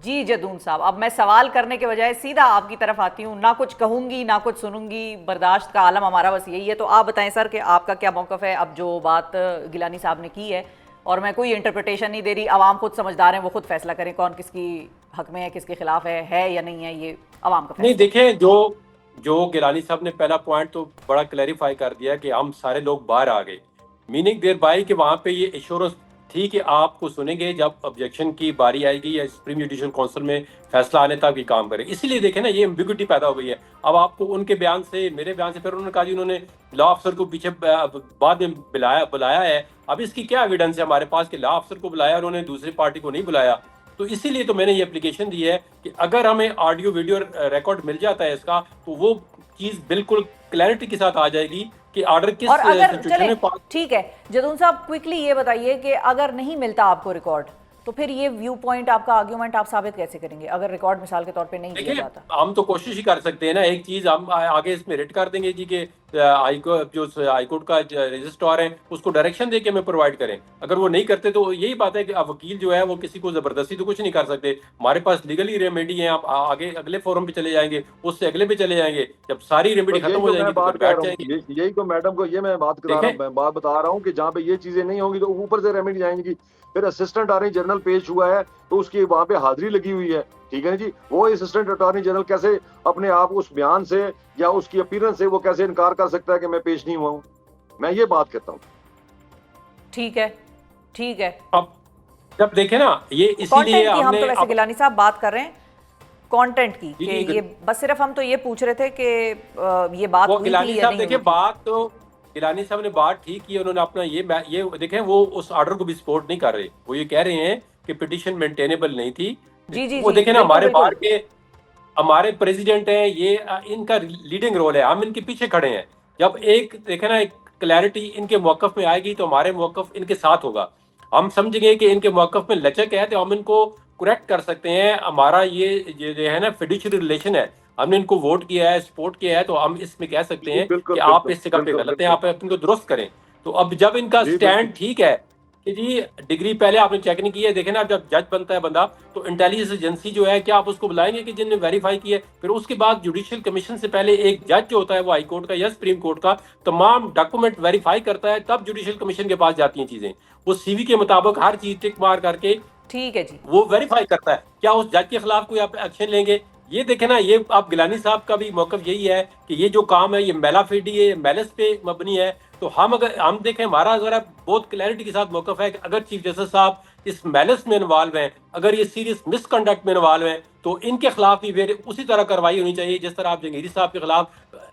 जी जदून साहब। अब मैं सवाल करने के बजाय सीधा आपकी तरफ आती हूँ, ना कुछ कहूंगी ना कुछ सुनूंगी, बर्दाश्त का आलम हमारा बस यही है। तो आप बताएं सर कि आपका क्या मौक़िफ़ है अब जो बात गिलानी साहब ने की है। और मैं कोई इंटरप्रिटेशन नहीं दे रही, आवाम खुद समझदार हैं, वो खुद फैसला करें कौन किसकी हक में है, किसके खिलाफ है या नहीं है, ये आवाम का फैसला। नहीं देखें, जो गिलानी साहब ने पहला पॉइंट तो बड़ा क्लैरिफाई कर दिया कि हम सारे लोग बाहर आ गए, मीनिंग देयर बाय कि वहाँ पे ये एश्योरेंस ठीक है, आपको सुनेंगे जब ऑब्जेक्शन की बारी आएगी या सुप्रीम जुडिशियल काउंसिल में फैसला आने तक ये काम करें। इसीलिए देखें ना, ये एम्बिग्युइटी पैदा हो गई है। अब आपको उनके बयान से, मेरे बयान से, फिर उन्होंने कहा जी उन्होंने लॉ अफसर को पीछे बाद में बुलाया है। अब इसकी क्या एविडेंस है हमारे पास कि लॉ अफसर को बुलाया और उन्होंने दूसरी पार्टी को नहीं बुलाया? तो इसीलिए तो मैंने ये एप्लीकेशन दी है कि अगर हमें ऑडियो वीडियो रिकॉर्ड मिल जाता है इसका, तो वो चीज़ बिल्कुल क्लैरिटी के साथ आ जाएगी कि ऑर्डर किस और अगर सिचुएशन में चले ठीक है जदून साहब, क्विकली ये बताइए कि अगर नहीं मिलता आपको रिकॉर्ड, तो फिर ये व्यू पॉइंट, आपका आर्ग्यूमेंट आप साबित कैसे करेंगे अगर रिकॉर्ड मिसाल के तौर पे नहीं दिया देखिए, जाता? हम तो कोशिश ही कर सकते हैं ना। एक चीज हम आगे इसमें रेट कर देंगे जी कि हाईकोर्ट का रजिस्ट्रार है उसको डायरेक्शन दे के हमें प्रोवाइड करें। अगर वो नहीं करते तो यही बात है कि अब वकील जो है वो किसी को जबरदस्ती तो कुछ नहीं कर सकते। हमारे पास लीगली रेमेडी है, आप आगे अगले फोरम पे चले जाएंगे, उससे अगले पे चले जाएंगे। जब सारी रेमेडी खत्म हो जाएगी तो फिर बैठ जाएंगे। यही तो मैडम को ये मैं बात बता रहा हूँ कि जहाँ पे ये चीजें नहीं होंगी तो ऊपर से रेमेडी आएंगी। फिर असिस्टेंट अटॉर्नी जनरल पेश हुआ है तो उसकी वहां पे हाजिरी लगी हुई है, ठीक है ना जी। वो असिस्टेंट अटॉर्नी जनरल कैसे अपने आप उस बयान से या उसकी अपीयरेंस से वो कैसे इनकार कर सकता है कि मैं पेश नहीं हुआ हूँ? मैं ये बात करता हूँ। ठीक है, ठीक है। अब जब देखें ना, ये इसीलिए कंटेंट की हम तो वैसे गिलानी साहब बात कर रहे हैं कंटेंट की, कि ये बस सिर्फ हम तो ये पूछ रहे थे कि ये बात हुई गिलानी थी या साहब, नहीं देखिए हुई थी। बात तो गिलानी साहब ने बात ठीक की। उन्होंने अपना ये देखें, वो उस ऑर्डर को भी सपोर्ट नहीं कर रहे। वो ये कह रहे हैं कि पिटीशन मेंटेनेबल नहीं थी। जी जी वो जी, देखें ना, बिल्कुल हमारे बिल्कुल। बाहर के हमारे प्रेसिडेंट हैं, ये इनका लीडिंग रोल है, हम इनके पीछे खड़े हैं। जब एक देखे ना, एक क्लैरिटी इनके मौकफ में आएगी तो हमारे मौकफ इनके साथ होगा। हम समझेंगे कि इनके मौकफ में लचक है तो हम इनको करेक्ट कर सकते हैं। हमारा ये जो है ना फिड्यूशियरी रिलेशन है, हमने इनको वोट किया है, सपोर्ट किया है, तो हम इसमें कह सकते हैं बिल्कुल कि आप बिल्कुल इस जगह पे बिल्कुल गलत हैं, आप इनको दुरुस्त करें। तो अब जब इनका जी स्टैंड बिल्कुल ठीक है कि जी डिग्री पहले आपने चेक नहीं की है, देखे ना, जब जज बनता है बंदा तो इंटेलिजेंस एजेंसी जो है, क्या आप उसको बुलाएंगे कि जिनने वेरीफाई किया है? फिर उसके बाद जुडिशियल कमीशन से पहले एक जज जो होता है वो हाई कोर्ट का या सुप्रीम कोर्ट का तमाम डॉक्यूमेंट वेरीफाई करता है, तब जुडिशियल कमीशन के पास जाती हैं चीजें। वो सीवी के मुताबिक हर चीज टिक मार करके ठीक है जी। वो वेरीफाई करता है क्या उस जज के खिलाफ कोई आप एक्शन लेंगे। ये देखे ना, ये आप गिलानी साहब का भी मौकफ यही है कि ये जो काम है ये मेलाफिडी है, मेलस पे मबनी है। तो हम देखें, हमारा अगर बहुत क्लैरिटी के साथ मौकफ है कि अगर चीफ जस्टिस साहब इस मेलस में इन्वॉल्व हैं, अगर ये सीरियस मिसकंडक्ट में इन्वॉल्व हैं, तो इनके खिलाफ भी फिर उसी तरह कार्रवाई होनी चाहिए जिस तरह आप जंगीरी साहब के खिलाफ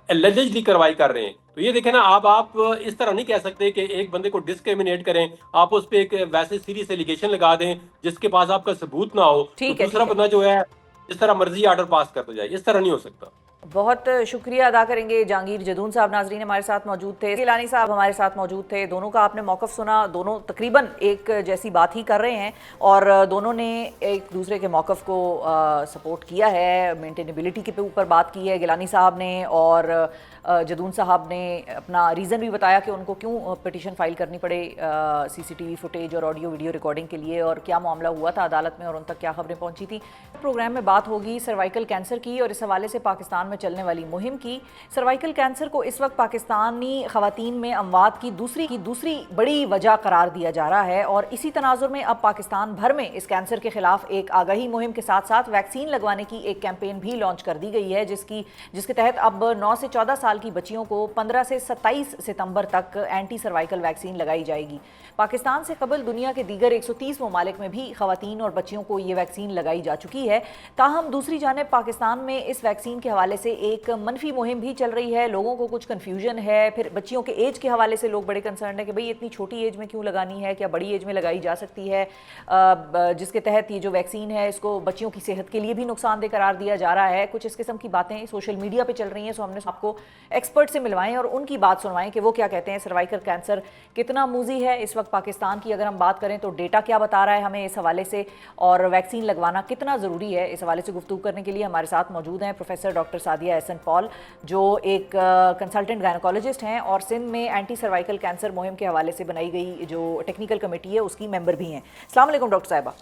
एलिजिबली कार्रवाई कर रहे हैं। तो ये देखें ना, आप इस तरह नहीं कह सकते कि एक बंदे को डिस्क्रिमिनेट करें, आप उस पर एक वैसे सीरियस एलिगेशन लगा दें जिसके पास आपका सबूत ना हो, तो दूसरा बंदा जो है इस तरह मर्जी ऑर्डर पास करता जाए। इस तरह नहीं हो सकता। बहुत शुक्रिया अदा करेंगे जहांगीर जदून साहब, नाजरीन हमारे साथ मौजूद थे, गिलानी साहब हमारे साथ मौजूद थे। दोनों का आपने मौकफ सुना, दोनों तकरीबन एक जैसी बात ही कर रहे हैं और दोनों ने एक दूसरे के मौकफ को सपोर्ट किया है। मेंटेनेबिलिटी के ऊपर बात की है गिलानी साहब ने, और जदून साहब ने अपना रीज़न भी बताया कि उनको क्यों पिटीशन फाइल करनी पड़े सीसीटीवी फुटेज और ऑडियो वीडियो रिकॉर्डिंग के लिए, और क्या मामला हुआ था अदालत में और उन तक क्या खबरें पहुंची थी। प्रोग्राम में बात होगी सर्वाइकल कैंसर की और इस हवाले से पाकिस्तान में चलने वाली मुहिम की। सर्वाइकल कैंसर को इस वक्त पाकिस्तानी खवातीन में अमवात की दूसरी बड़ी वजह करार दिया जा रहा है, और इसी तनाजुर में अब पाकिस्तान भर में इस कैंसर के खिलाफ एक आगाही मुहिम के साथ साथ वैक्सीन लगवाने की एक कैंपेन भी लॉन्च कर दी गई है, जिसके तहत अब 9 से 14 साल की बच्चियों को 15 से 27 सितंबर तक एंटी सर्वाइकल वैक्सीन लगाई जाएगी। पाकिस्तान से कबल दुनिया के दीगर 130 ममालिक में भी खवातीन और बच्चियों को ये वैक्सीन लगाई जा चुकी है। ताहम दूसरी जानिब पाकिस्तान में इस वैक्सीन के हवाले से एक मनफी मुहिम भी चल रही है। लोगों को कुछ कन्फ्यूजन है, फिर बच्चियों के एज के हवाले से लोग बड़े कंसर्न है कि भाई इतनी छोटी एज में क्यों लगानी है, क्या बड़ी एज में लगाई जा सकती है, जिसके तहत ये जो वैक्सीन है इसको बच्चियों की सेहत के लिए भी नुकसानदेह करार दिया जा रहा है। कुछ इस किस्म की बातें सोशल मीडिया पर चल रही हैं, सो हमने आपको एक्सपर्ट से मिलवाएं और उनकी बात सुनवाएं कि वो क्या कहते हैं। सर्वाइकल कैंसर कितना मूजी है इस वक्त पाकिस्तान की, अगर हम बात करें तो डेटा क्या बता रहा है हमें इस हवाले से, और वैक्सीन लगवाना कितना ज़रूरी है, इस हवाले से गुफ्तगू करने के लिए हमारे साथ मौजूद हैं professor doctor Sadia Ehsan Paul, जो एक कंसल्टेंट गायनोकोलॉजिस्ट हैं और सिंध में एंटी सर्वाइकल कैंसर मुहिम के हवाले से बनाई गई जो टेक्निकल कमेटी है उसकी मेंबर भी हैं। अस्सलाम वालेकुम डॉक्टर साहिबा।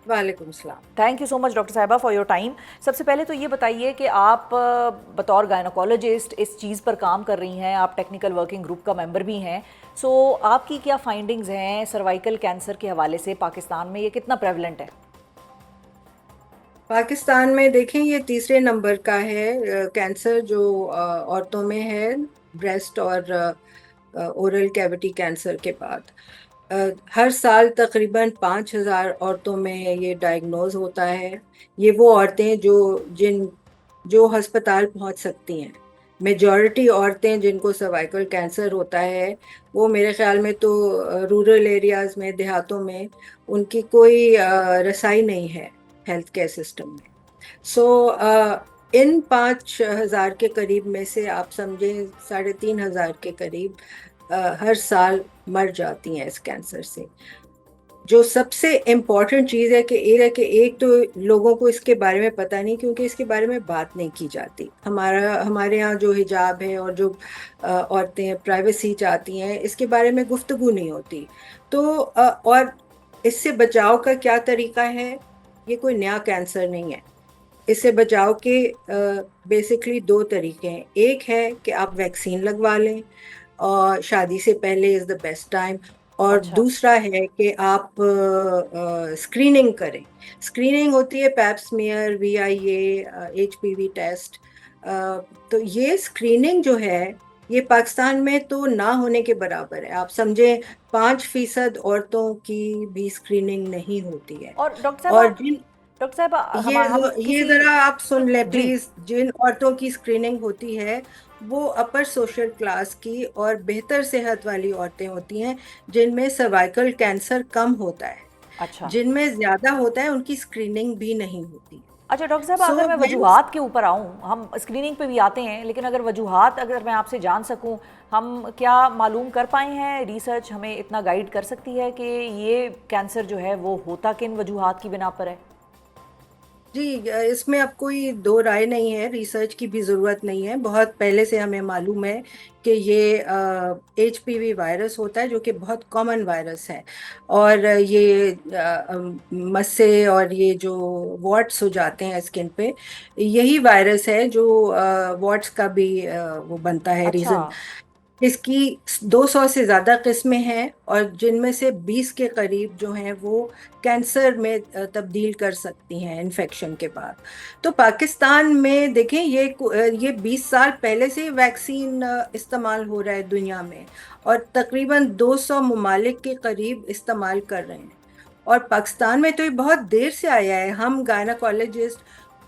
वालेकुम सलाम। Thank you so much doctor साहिबा फॉर योर टाइम। सबसे पहले तो ये बताइए कि आप बतौर गायनोकोलॉजिस्ट इस चीज़ पर काम कर रही हैं, आप टेक्निकल वर्किंग ग्रुप का मेंबर भी हैं, सो आपकी क्या फाइंडिंग्स हैं सर्वाइकल कैंसर के हवाले से? पाकिस्तान में ये कितना प्रेवलेंट है? पाकिस्तान में देखें ये तीसरे नंबर का है कैंसर जो औरतों में है, ब्रेस्ट और ओरल कैविटी कैंसर के बाद। हर साल तकरीबन 5,000 औरतों में ये डायग्नोज होता है। ये वो औरतें जो अस्पताल पहुंच सकती हैं। मेजॉरिटी औरतें जिनको सर्वाइकल कैंसर होता है वो मेरे ख्याल में तो रूरल एरियाज में, देहातों में उनकी कोई रसाई नहीं है हेल्थ केयर सिस्टम में। सो इन 5,000 के करीब में से आप समझें 3,500 के करीब हर साल मर जाती हैं इस कैंसर से। जो सबसे इम्पोर्टेंट चीज़ है कि एक तो लोगों को इसके बारे में पता नहीं, क्योंकि इसके बारे में बात नहीं की जाती। हमारे यहाँ जो हिजाब है और जो औरतें प्राइवेसी चाहती हैं, इसके बारे में गुफ्तगू नहीं होती। तो और इससे बचाव का क्या तरीका है? ये कोई नया कैंसर नहीं है। इससे बचाव के बेसिकली 2 तरीके हैं। एक है कि आप वैक्सीन लगवा लें, और शादी से पहले इज़ द बेस्ट टाइम। और अच्छा। दूसरा है कि आप स्क्रीनिंग करें। स्क्रीनिंग होती है pap smear, VIA, HPV test. तो ये स्क्रीनिंग जो है ये पाकिस्तान में तो ना होने के बराबर है। आप समझें 5% औरतों की भी स्क्रीनिंग नहीं होती है। और डॉक्टर और साहब, डॉक्टर साहब हम ये किसी जरा आप सुन ले जी प्लीज। जिन औरतों की स्क्रीनिंग होती है वो अपर सोशल क्लास की और बेहतर सेहत वाली औरतें होती हैं, जिनमें सर्वाइकल कैंसर कम होता है। अच्छा। जिनमें ज्यादा होता है उनकी स्क्रीनिंग भी नहीं होती। अच्छा डॉक्टर साहब, सो अगर मैं वजूहात के ऊपर आऊँ, हम स्क्रीनिंग पे भी आते हैं, लेकिन अगर वजूहात अगर मैं आपसे जान सकूँ, हम क्या मालूम कर पाए हैं, रिसर्च हमें इतना गाइड कर सकती है कि ये कैंसर जो है वो होता किन वजूहात की बिना पर है? जी, इसमें अब कोई दो राय नहीं है, रिसर्च की भी ज़रूरत नहीं है। बहुत पहले से हमें मालूम है कि ये HPV वायरस होता है, जो कि बहुत कॉमन वायरस है। और ये मस्से और ये जो वॉट्स हो जाते हैं स्किन पे, यही वायरस है जो वॉट्स का भी वो बनता है अच्छा। रीज़न। इसकी 200 से ज़्यादा किस्में हैं, और जिनमें से 20 के करीब जो हैं वो कैंसर में तब्दील कर सकती हैं इन्फेक्शन के बाद। तो पाकिस्तान में देखें, ये 20 साल पहले से वैक्सीन इस्तेमाल हो रहा है दुनिया में, और तकरीबन 200 ममालिक के करीब इस्तेमाल कर रहे हैं। और पाकिस्तान में तो ये बहुत देर से आया है। हम गायनाकोलॉजिस्ट,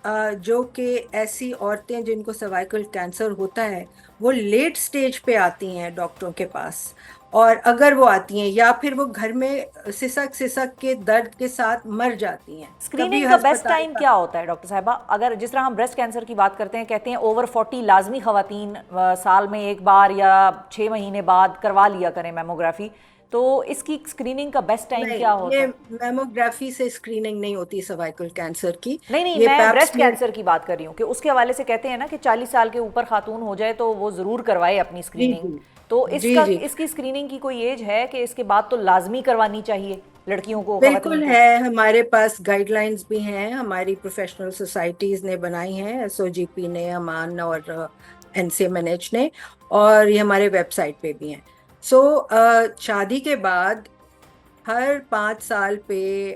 जो कि ऐसी औरतें जिनको सर्वाइकल कैंसर होता है, वो लेट स्टेज पे आती हैं डॉक्टरों के पास। और अगर वो आती हैं या फिर वो घर में सिसक सिसक के दर्द के साथ मर जाती हैं, कभी स्क्रीनिंग का बेस्ट अस्पताल टाइम का। क्या होता है डॉक्टर साहबा? अगर जिस तरह हम ब्रेस्ट कैंसर की बात करते हैं, कहते हैं ओवर 40 लाजमी खवातीन साल में एक बार या 6 महीने बाद करवा लिया करें मैमोग्राफी, तो इसकी स्क्रीनिंग का बेस्ट टाइम नहीं, क्या होता ये है? मैमोग्राफी से स्क्रीनिंग नहीं होती सर्वाइकल कैंसर की। नहीं नहीं, ये मैं ब्रेस्ट पैप्समियर। कैंसर की बात कर रही हूँ कि उसके हवाले से कहते हैं ना कि 40 साल के ऊपर खातून हो जाए तो वो ज़रूर करवाए अपनी जी स्क्रीनिंग। जी। तो जी इसका जी, इसकी स्क्रीनिंग की कोई एज है कि इसके बाद तो लाजमी करवानी चाहिए लड़कियों को, खवातीन बिल्कुल को? है। हमारे पास गाइडलाइंस भी हैं, हमारी प्रोफेशनल सोसाइटीज ने बनाई हैं, SOGP ने, अमान और NCMNH ने। और ये हमारे वेबसाइट पे भी हैं। सो शादी के बाद हर 5 साल पे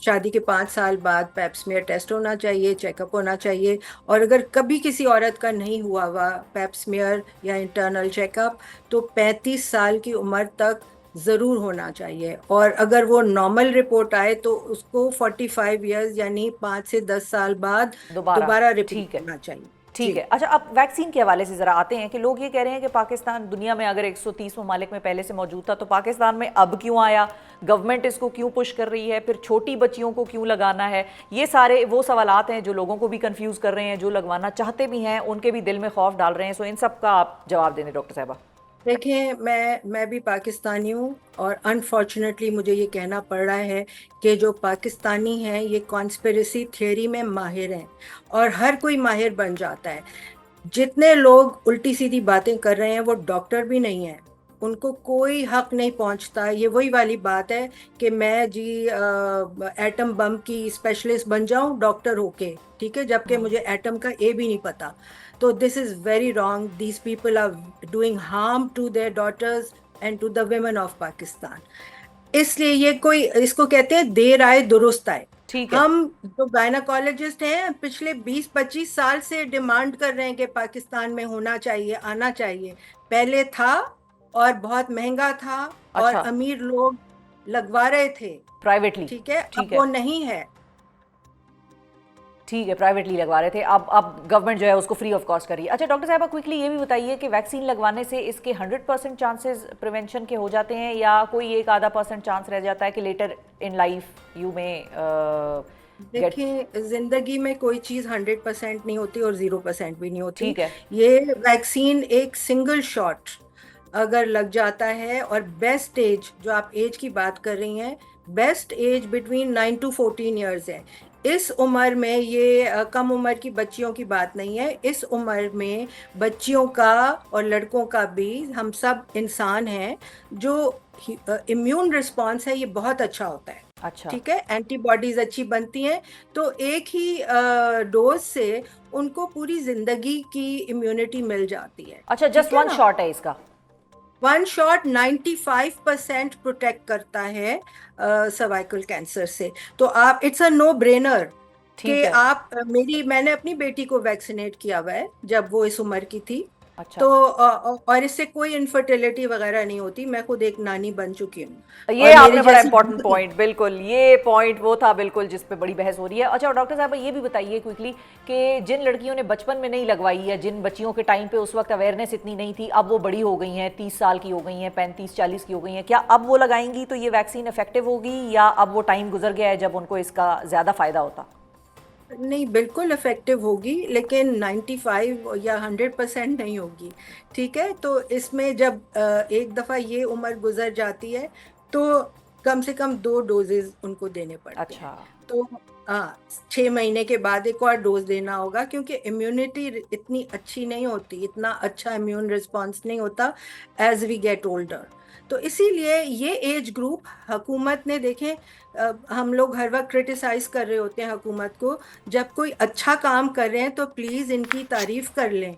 शादी के 5 साल बाद पैप्समियर टेस्ट होना चाहिए, चेकअप होना चाहिए। और अगर कभी किसी औरत का नहीं हुआ हुआ पैप्समियर या इंटरनल चेकअप, तो 35 साल की उम्र तक ज़रूर होना चाहिए। और अगर वो नॉर्मल रिपोर्ट आए तो उसको 45 ईयर्स यानी 5 से 10 साल बाद दोबारा। दोबारा रिपीट ठीक है। करना चाहिए। ठीक जी। है। अच्छा, अब वैक्सीन के हवाले से ज़रा आते हैं कि लोग ये कह रहे हैं कि पाकिस्तान दुनिया में अगर 130 ममालिक में पहले से मौजूद था तो पाकिस्तान में अब क्यों आया, गवर्नमेंट इसको क्यों पुश कर रही है, फिर छोटी बच्चियों को क्यों लगाना है? ये सारे वो सवालात हैं जो लोगों को भी कंफ्यूज कर रहे हैं, जो लगवाना चाहते भी हैं उनके भी दिल में खौफ डाल रहे हैं। सो इन सब का आप जवाब दें डॉक्टर साहबा। देखिए, मैं भी पाकिस्तानी हूँ, और अनफॉर्चुनेटली मुझे ये कहना पड़ रहा है कि जो पाकिस्तानी हैं ये कॉन्स्पिरेसी थियोरी में माहिर हैं, और हर कोई माहिर बन जाता है। जितने लोग उल्टी सीधी बातें कर रहे हैं वो डॉक्टर भी नहीं है, उनको कोई हक नहीं पहुंचता। ये वही वाली बात है कि मैं जी एटम बम की स्पेशलिस्ट बन जाऊं डॉक्टर होके, ठीक है, जबकि मुझे एटम का ए भी नहीं पता। तो this is very wrong. These people are doing harm to their daughters and to the women of Pakistan. इसलिए ये कोई, इसको कहते हैं देर आए दुरुस्त आए। ठीक है। हम जो गायनाकोलॉजिस्ट हैं पिछले 20-25 साल से डिमांड कर रहे हैं कि पाकिस्तान में होना चाहिए, आना चाहिए। पहले था, और बहुत महंगा था और अच्छा। अमीर लोग लगवा रहे थे, प्राइवेटली। ठीक है, ठीक अब है। वो नहीं है। ठीक है, प्राइवेटली लगवा रहे थे, अब गवर्नमेंट जो है उसको फ्री ऑफ कॉस्ट कर रही है। अच्छा डॉक्टर साहब क्विकली ये भी बताइए कि वैक्सीन लगवाने से इसके 100% चांसेस प्रिवेंशन के हो जाते हैं या कोई एक आधा % चांस रह जाता है कि लेटर इन लाइफ यू में गेट। देखिए, जिंदगी में कोई चीज 100% नहीं होती और 0% भी नहीं होती। ठीक है। ये वैक्सीन एक सिंगल शॉट अगर लग जाता है, और बेस्ट एज जो आप एज की बात कर रही हैं, best age between 9 to 14 years है। इस उम्र में ये कम उम्र की बच्चियों की बात नहीं है, इस उम्र में बच्चियों का और लड़कों का भी, हम सब इंसान हैं, जो इम्यून रिस्पॉन्स है ये बहुत अच्छा होता है। अच्छा। ठीक है, एंटीबॉडीज अच्छी बनती हैं, तो एक ही डोज से उनको पूरी जिंदगी की इम्यूनिटी मिल जाती है। अच्छा, जस्ट ठीक है वन ना? शॉट है इसका? वन शॉट 95% प्रोटेक्ट करता है सर्वाइकल कैंसर से। तो आप, इट्स अ नो ब्रेनर ठीक कि है। आप, मैंने अपनी बेटी को वैक्सीनेट किया हुआ है जब वो इस उम्र की थी। अच्छा, तो और इससे कोई इनफर्टिलिटी वगैरह नहीं होती। मैं खुद एक नानी बन चुकी हूँ, ये और मेरी आपने बड़ा जैसी इंपॉर्टेंट पॉइंट, बिल्कुल ये पॉइंट वो था बिल्कुल जिस पे बड़ी बहस हो रही है। अच्छा डॉक्टर साहब ये भी बताइए क्विकली कि जिन लड़कियों ने बचपन में नहीं लगवाई है, जिन बच्चियों के टाइम पे उस वक्त अवेयरनेस इतनी नहीं थी, अब वो बड़ी हो गई हैं, 30 साल की हो गई हैं, 35-40 की हो गई हैं, क्या अब वो लगाएंगी तो ये वैक्सीन इफेक्टिव होगी या अब वो टाइम गुजर गया है जब उनको इसका ज़्यादा फायदा होता? नहीं, बिल्कुल इफेक्टिव होगी, लेकिन 95 या 100% नहीं होगी। ठीक है, तो इसमें जब एक दफ़ा ये उम्र गुजर जाती है तो कम से कम 2 डोजेज उनको देने पड़ते हैं। अच्छा। तो हाँ, 6 महीने के बाद एक और डोज देना होगा, क्योंकि इम्यूनिटी इतनी अच्छी नहीं होती, इतना अच्छा इम्यून रिस्पॉन्स नहीं होता एज वी गेट ओल्डर। तो इसीलिए ये एज ग्रुप, हुकूमत ने, देखें, हम लोग हर वक्त क्रिटिसाइज कर रहे होते हैं हुकूमत को, जब कोई अच्छा काम कर रहे हैं तो प्लीज इनकी तारीफ कर लें।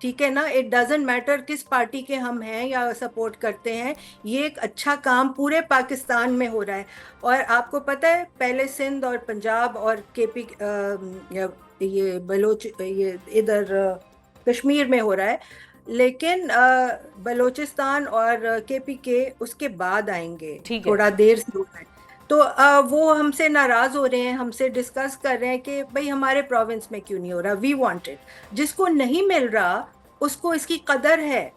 ठीक है ना? इट डजेंट मैटर किस पार्टी के हम हैं या सपोर्ट करते हैं, ये एक अच्छा काम पूरे पाकिस्तान में हो रहा है। और आपको पता है, पहले सिंध और पंजाब और केपी, ये बलोच, ये इधर कश्मीर में हो रहा है, लेकिन बलोचिस्तान और केपी के उसके बाद आएंगे, ठीक है। थोड़ा देर से हो रहा है। तो वो हमसे नाराज हो रहे हैं, हमसे डिस्कस कर रहे हैं कि भाई हमारे प्रोविंस में क्यों नहीं हो रहा। We want it. जिसको नहीं मिल रहा उसको इसकी कदर है,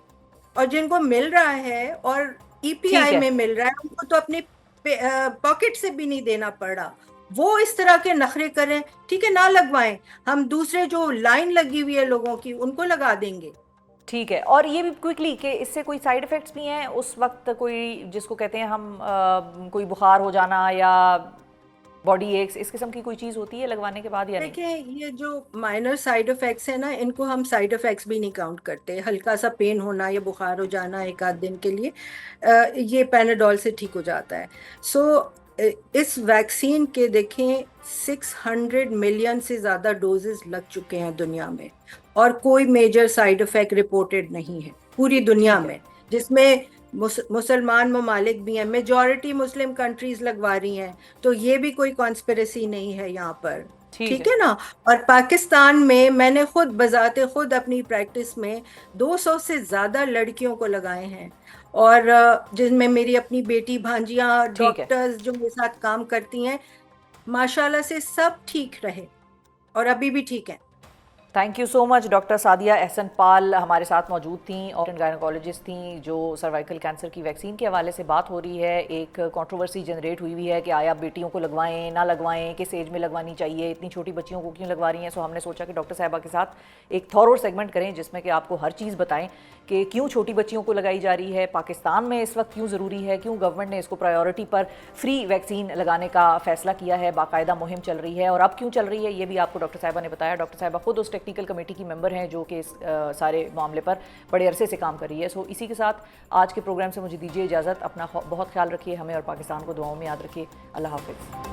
और जिनको मिल रहा है और ईपीआई में मिल रहा है उनको तो अपने पॉकेट से भी नहीं देना पड़ रहा। वो इस तरह के नखरे करें, ठीक है, ना लगवाएं। हम दूसरे जो लाइन लगी हुई है लोगों की उनको लगा देंगे। ठीक है। और ये भी क्विकली कि इससे कोई साइड इफेक्ट्स भी हैं उस वक्त, कोई जिसको कहते हैं हम कोई बुखार हो जाना या बॉडी एक्स, इस किस्म की कोई चीज़ होती है लगवाने के बाद या नहीं? देखिए, ये जो माइनर साइड इफेक्ट्स है ना, इनको हम साइड इफेक्ट्स भी नहीं काउंट करते। हल्का सा पेन होना या बुखार हो जाना एक आध दिन के लिए, ये पैनाडोल से ठीक हो जाता है। सो इस वैक्सीन के देखें 600 मिलियन से ज़्यादा डोजेस लग चुके हैं दुनिया में, और कोई मेजर साइड इफेक्ट रिपोर्टेड नहीं है पूरी दुनिया में, जिसमें मुसलमान ममालिक भी हैं, मेजॉरिटी मुस्लिम कंट्रीज लगवा रही हैं। तो ये भी कोई कॉन्स्पिरेसी नहीं है यहाँ पर। ठीक है ना? और पाकिस्तान में मैंने खुद बजाते खुद अपनी प्रैक्टिस में 200 से ज़्यादा लड़कियों को लगाए हैं, और जिनमें मेरी अपनी बेटी, भांजियाँ, डॉक्टर्स जो मेरे साथ काम करती हैं, माशाल्लाह से सब ठीक रहे और अभी भी ठीक हैं। Thank you so much. Doctor Sadia Ahsan Pal हमारे साथ मौजूद थी और गायनोकोलॉजिस्ट थी, जो सर्वाइकल कैंसर की वैक्सीन के हवाले से बात हो रही है। एक कंट्रोवर्सी जनरेट हुई है कि आया बेटियों को लगवाएं ना लगवाएं, किस एज में लगवानी चाहिए, इतनी छोटी बच्चियों को क्यों लगवा रही हैं। सो हमने सोचा कि डॉक्टर साहिबा के साथ एक थॉरो सेगमेंट करें जिसमें कि आपको हर चीज़ बताएं कि क्यों छोटी बच्चियों को लगाई जा रही है, पाकिस्तान में इस वक्त क्यों ज़रूरी है, क्यों गवर्नमेंट ने इसको प्रायोरिटी पर फ्री वैक्सीन लगाने का फैसला किया है, बाकायदा मुहिम चल रही है, और अब क्यों चल रही है ये भी आपको डॉक्टर साहिबा ने बताया। डॉक्टर साहिबा खुद उस टेक्निकल कमेटी की मेंबर हैं जो कि इस सारे मामले पर बड़े अरसे से काम कर रही है। सो इसी के साथ आज के प्रोग्राम से मुझे दीजिए इजाज़त। अपना बहुत ख्याल रखिए, हमें और पाकिस्तान को दुआओं में याद रखिए। अल्लाह हाफिज़।